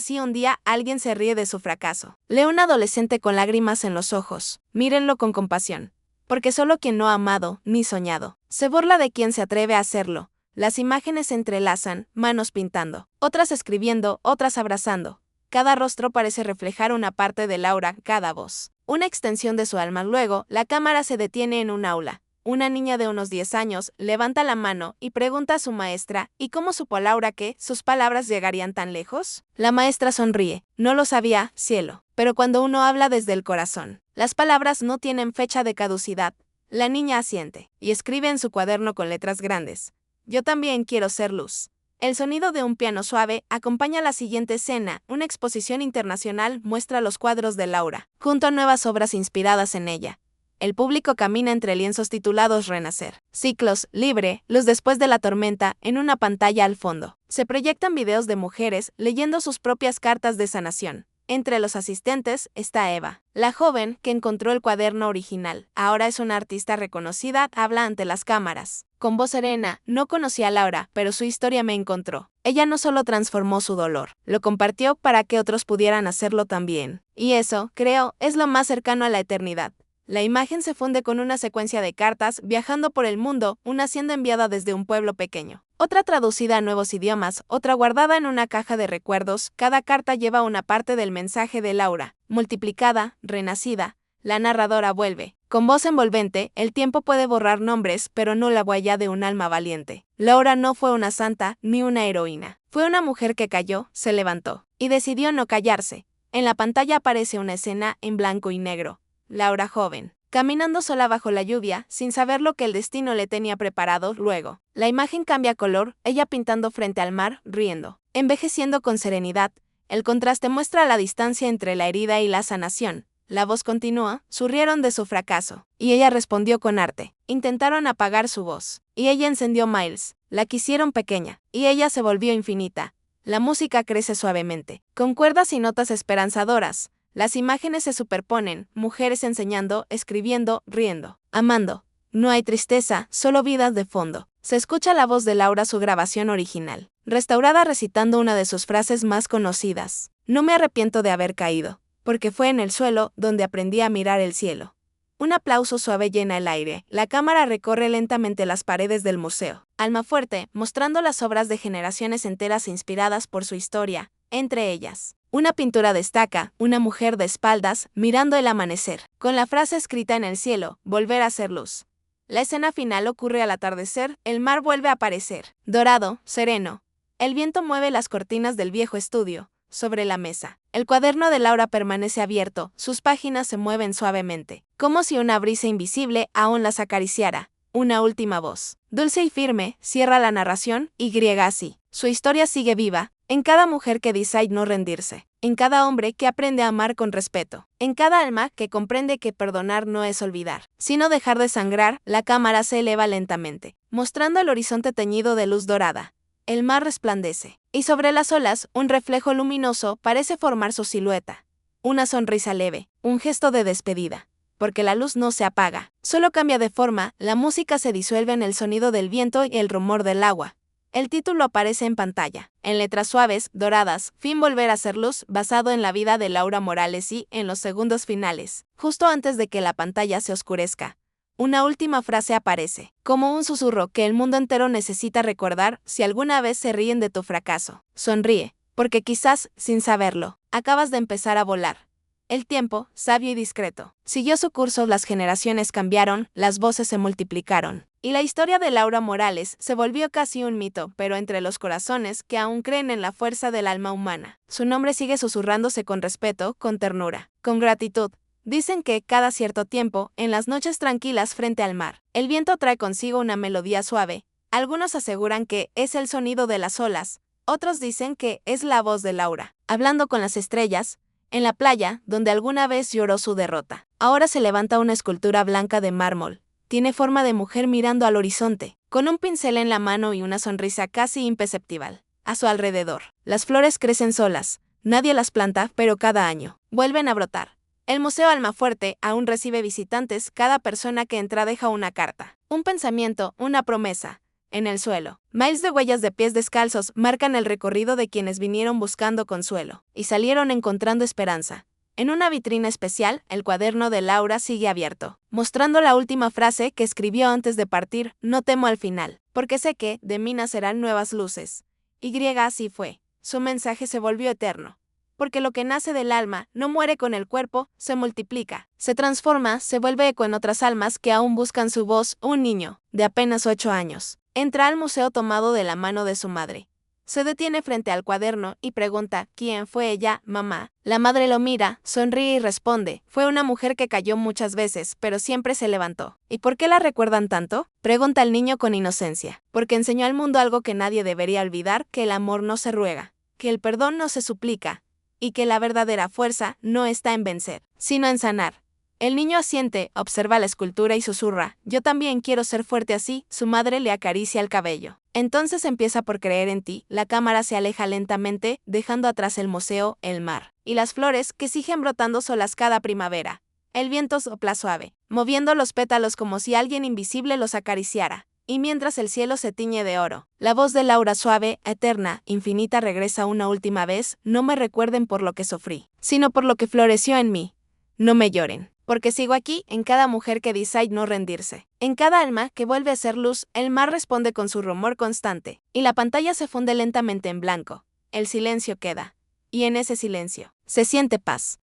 si un día alguien se ríe de su fracaso. Lee un adolescente con lágrimas en los ojos. Mírenlo con compasión. Porque solo quien no ha amado, ni soñado, se burla de quien se atreve a hacerlo. Las imágenes se entrelazan, manos pintando, otras escribiendo, otras abrazando. cada rostro parece reflejar una parte de Laura, cada voz una extensión de su alma. Luego, la cámara se detiene en un aula. Una niña de unos 10 años levanta la mano y pregunta a su maestra: ¿y cómo supo Laura que sus palabras llegarían tan lejos? La maestra sonríe: no lo sabía, cielo. Pero cuando uno habla desde el corazón, las palabras no tienen fecha de caducidad. La niña asiente y escribe en su cuaderno con letras grandes: yo también quiero ser luz. El sonido de un piano suave acompaña la siguiente escena. Una exposición internacional muestra los cuadros de Laura, junto a nuevas obras inspiradas en ella. El público camina entre lienzos titulados Renacer, Ciclos, Libre, Luz después de la tormenta. En una pantalla al fondo se proyectan videos de mujeres leyendo sus propias cartas de sanación. Entre los asistentes está Eva, la joven que encontró el cuaderno original. Ahora es una artista reconocida, habla ante las cámaras. Con voz serena: no conocí a Laura, pero su historia me encontró. Ella no solo transformó su dolor, lo compartió para que otros pudieran hacerlo también. Y eso, creo, es lo más cercano a la eternidad. La imagen se funde con una secuencia de cartas viajando por el mundo, una siendo enviada desde un pueblo pequeño, otra traducida a nuevos idiomas, otra guardada en una caja de recuerdos. Cada carta lleva una parte del mensaje de Laura, multiplicada, renacida. La narradora vuelve. Con voz envolvente: el tiempo puede borrar nombres, pero no la huella de un alma valiente. Laura no fue una santa, ni una heroína. Fue una mujer que cayó, se levantó, y decidió no callarse. En la pantalla aparece una escena en blanco y negro. Laura joven, caminando sola bajo la lluvia, sin saber lo que el destino le tenía preparado. Luego, la imagen cambia color, ella pintando frente al mar, riendo, envejeciendo con serenidad. El contraste muestra la distancia entre la herida y la sanación. La voz continúa: surrieron de su fracaso, y ella respondió con arte. Intentaron apagar su voz, y ella encendió Miles. La quisieron pequeña, y ella se volvió infinita. La música crece suavemente, con cuerdas y notas esperanzadoras. Las imágenes se superponen, mujeres enseñando, escribiendo, riendo, amando. No hay tristeza, solo vidas de fondo. Se escucha la voz de Laura, su grabación original, restaurada, recitando una de sus frases más conocidas: no me arrepiento de haber caído, porque fue en el suelo donde aprendí a mirar el cielo. Un aplauso suave llena el aire. La cámara recorre lentamente las paredes del museo. Almafuerte, mostrando las obras de generaciones enteras inspiradas por su historia. Entre ellas, una pintura destaca: una mujer de espaldas, mirando el amanecer, con la frase escrita en el cielo: volver a ser luz. La escena final ocurre al atardecer, el mar vuelve a aparecer, dorado, sereno. El viento mueve las cortinas del viejo estudio. Sobre la mesa, el cuaderno de Laura permanece abierto, sus páginas se mueven suavemente, como si una brisa invisible aún las acariciara. Una última voz, dulce y firme, cierra la narración, y así. Su historia sigue viva, en cada mujer que decide no rendirse, en cada hombre que aprende a amar con respeto, en cada alma que comprende que perdonar no es olvidar, sino dejar de sangrar. La cámara se eleva lentamente, mostrando el horizonte teñido de luz dorada. El mar resplandece, y sobre las olas, un reflejo luminoso parece formar su silueta. Una sonrisa leve, un gesto de despedida. Porque la luz no se apaga, solo cambia de forma. La música se disuelve en el sonido del viento y el rumor del agua. El título aparece en pantalla, en letras suaves, doradas: Fin, volver a ser luz, basado en la vida de Laura Morales. Y, en los segundos finales, justo antes de que la pantalla se oscurezca, una última frase aparece, como un susurro que el mundo entero necesita recordar. Si alguna vez se ríen de tu fracaso, sonríe, porque quizás, sin saberlo, acabas de empezar a volar. El tiempo, sabio y discreto, siguió su curso. Las generaciones cambiaron, las voces se multiplicaron, y la historia de Laura Morales se volvió casi un mito, pero entre los corazones que aún creen en la fuerza del alma humana, su nombre sigue susurrándose con respeto, con ternura, con gratitud. Dicen que, cada cierto tiempo, en las noches tranquilas frente al mar, el viento trae consigo una melodía suave. Algunos aseguran que es el sonido de las olas, otros dicen que es la voz de Laura, hablando con las estrellas. En la playa, donde alguna vez lloró su derrota, ahora se levanta una escultura blanca de mármol. Tiene forma de mujer mirando al horizonte, con un pincel en la mano y una sonrisa casi imperceptible. A su alrededor, las flores crecen solas, nadie las planta, pero cada año vuelven a brotar. El Museo Almafuerte aún recibe visitantes. Cada persona que entra deja una carta, un pensamiento, una promesa. En el suelo, miles de huellas de pies descalzos marcan el recorrido de quienes vinieron buscando consuelo y salieron encontrando esperanza. En una vitrina especial, el cuaderno de Laura sigue abierto, mostrando la última frase que escribió antes de partir: no temo al final, porque sé que de mí nacerán nuevas luces. Y así fue. Su mensaje se volvió eterno. porque lo que nace del alma no muere con el cuerpo, se multiplica, se transforma, se vuelve eco en otras almas que aún buscan su voz. Un niño, de apenas 8 años, entra al museo tomado de la mano de su madre. Se detiene frente al cuaderno y pregunta, ¿quién fue ella, mamá? La madre lo mira, sonríe y responde, fue una mujer que cayó muchas veces, pero siempre se levantó. ¿Y por qué la recuerdan tanto? Pregunta el niño con inocencia. Porque enseñó al mundo algo que nadie debería olvidar, que el amor no se ruega, que el perdón no se suplica, y que la verdadera fuerza no está en vencer, sino en sanar. El niño asiente, observa la escultura y susurra, yo también quiero ser fuerte así. Su madre le acaricia el cabello. Entonces empieza por creer en ti. La cámara se aleja lentamente, dejando atrás el museo, el mar, y las flores que siguen brotando solas cada primavera. El viento sopla suave, moviendo los pétalos como si alguien invisible los acariciara. Y mientras el cielo se tiñe de oro, la voz de Laura suave, eterna, infinita regresa una última vez, no me recuerden por lo que sufrí, sino por lo que floreció en mí. No me lloren. Porque sigo aquí, en cada mujer que decide no rendirse. En cada alma que vuelve a ser luz, el mar responde con su rumor constante, y la pantalla se funde lentamente en blanco. El silencio queda. Y en ese silencio, se siente paz.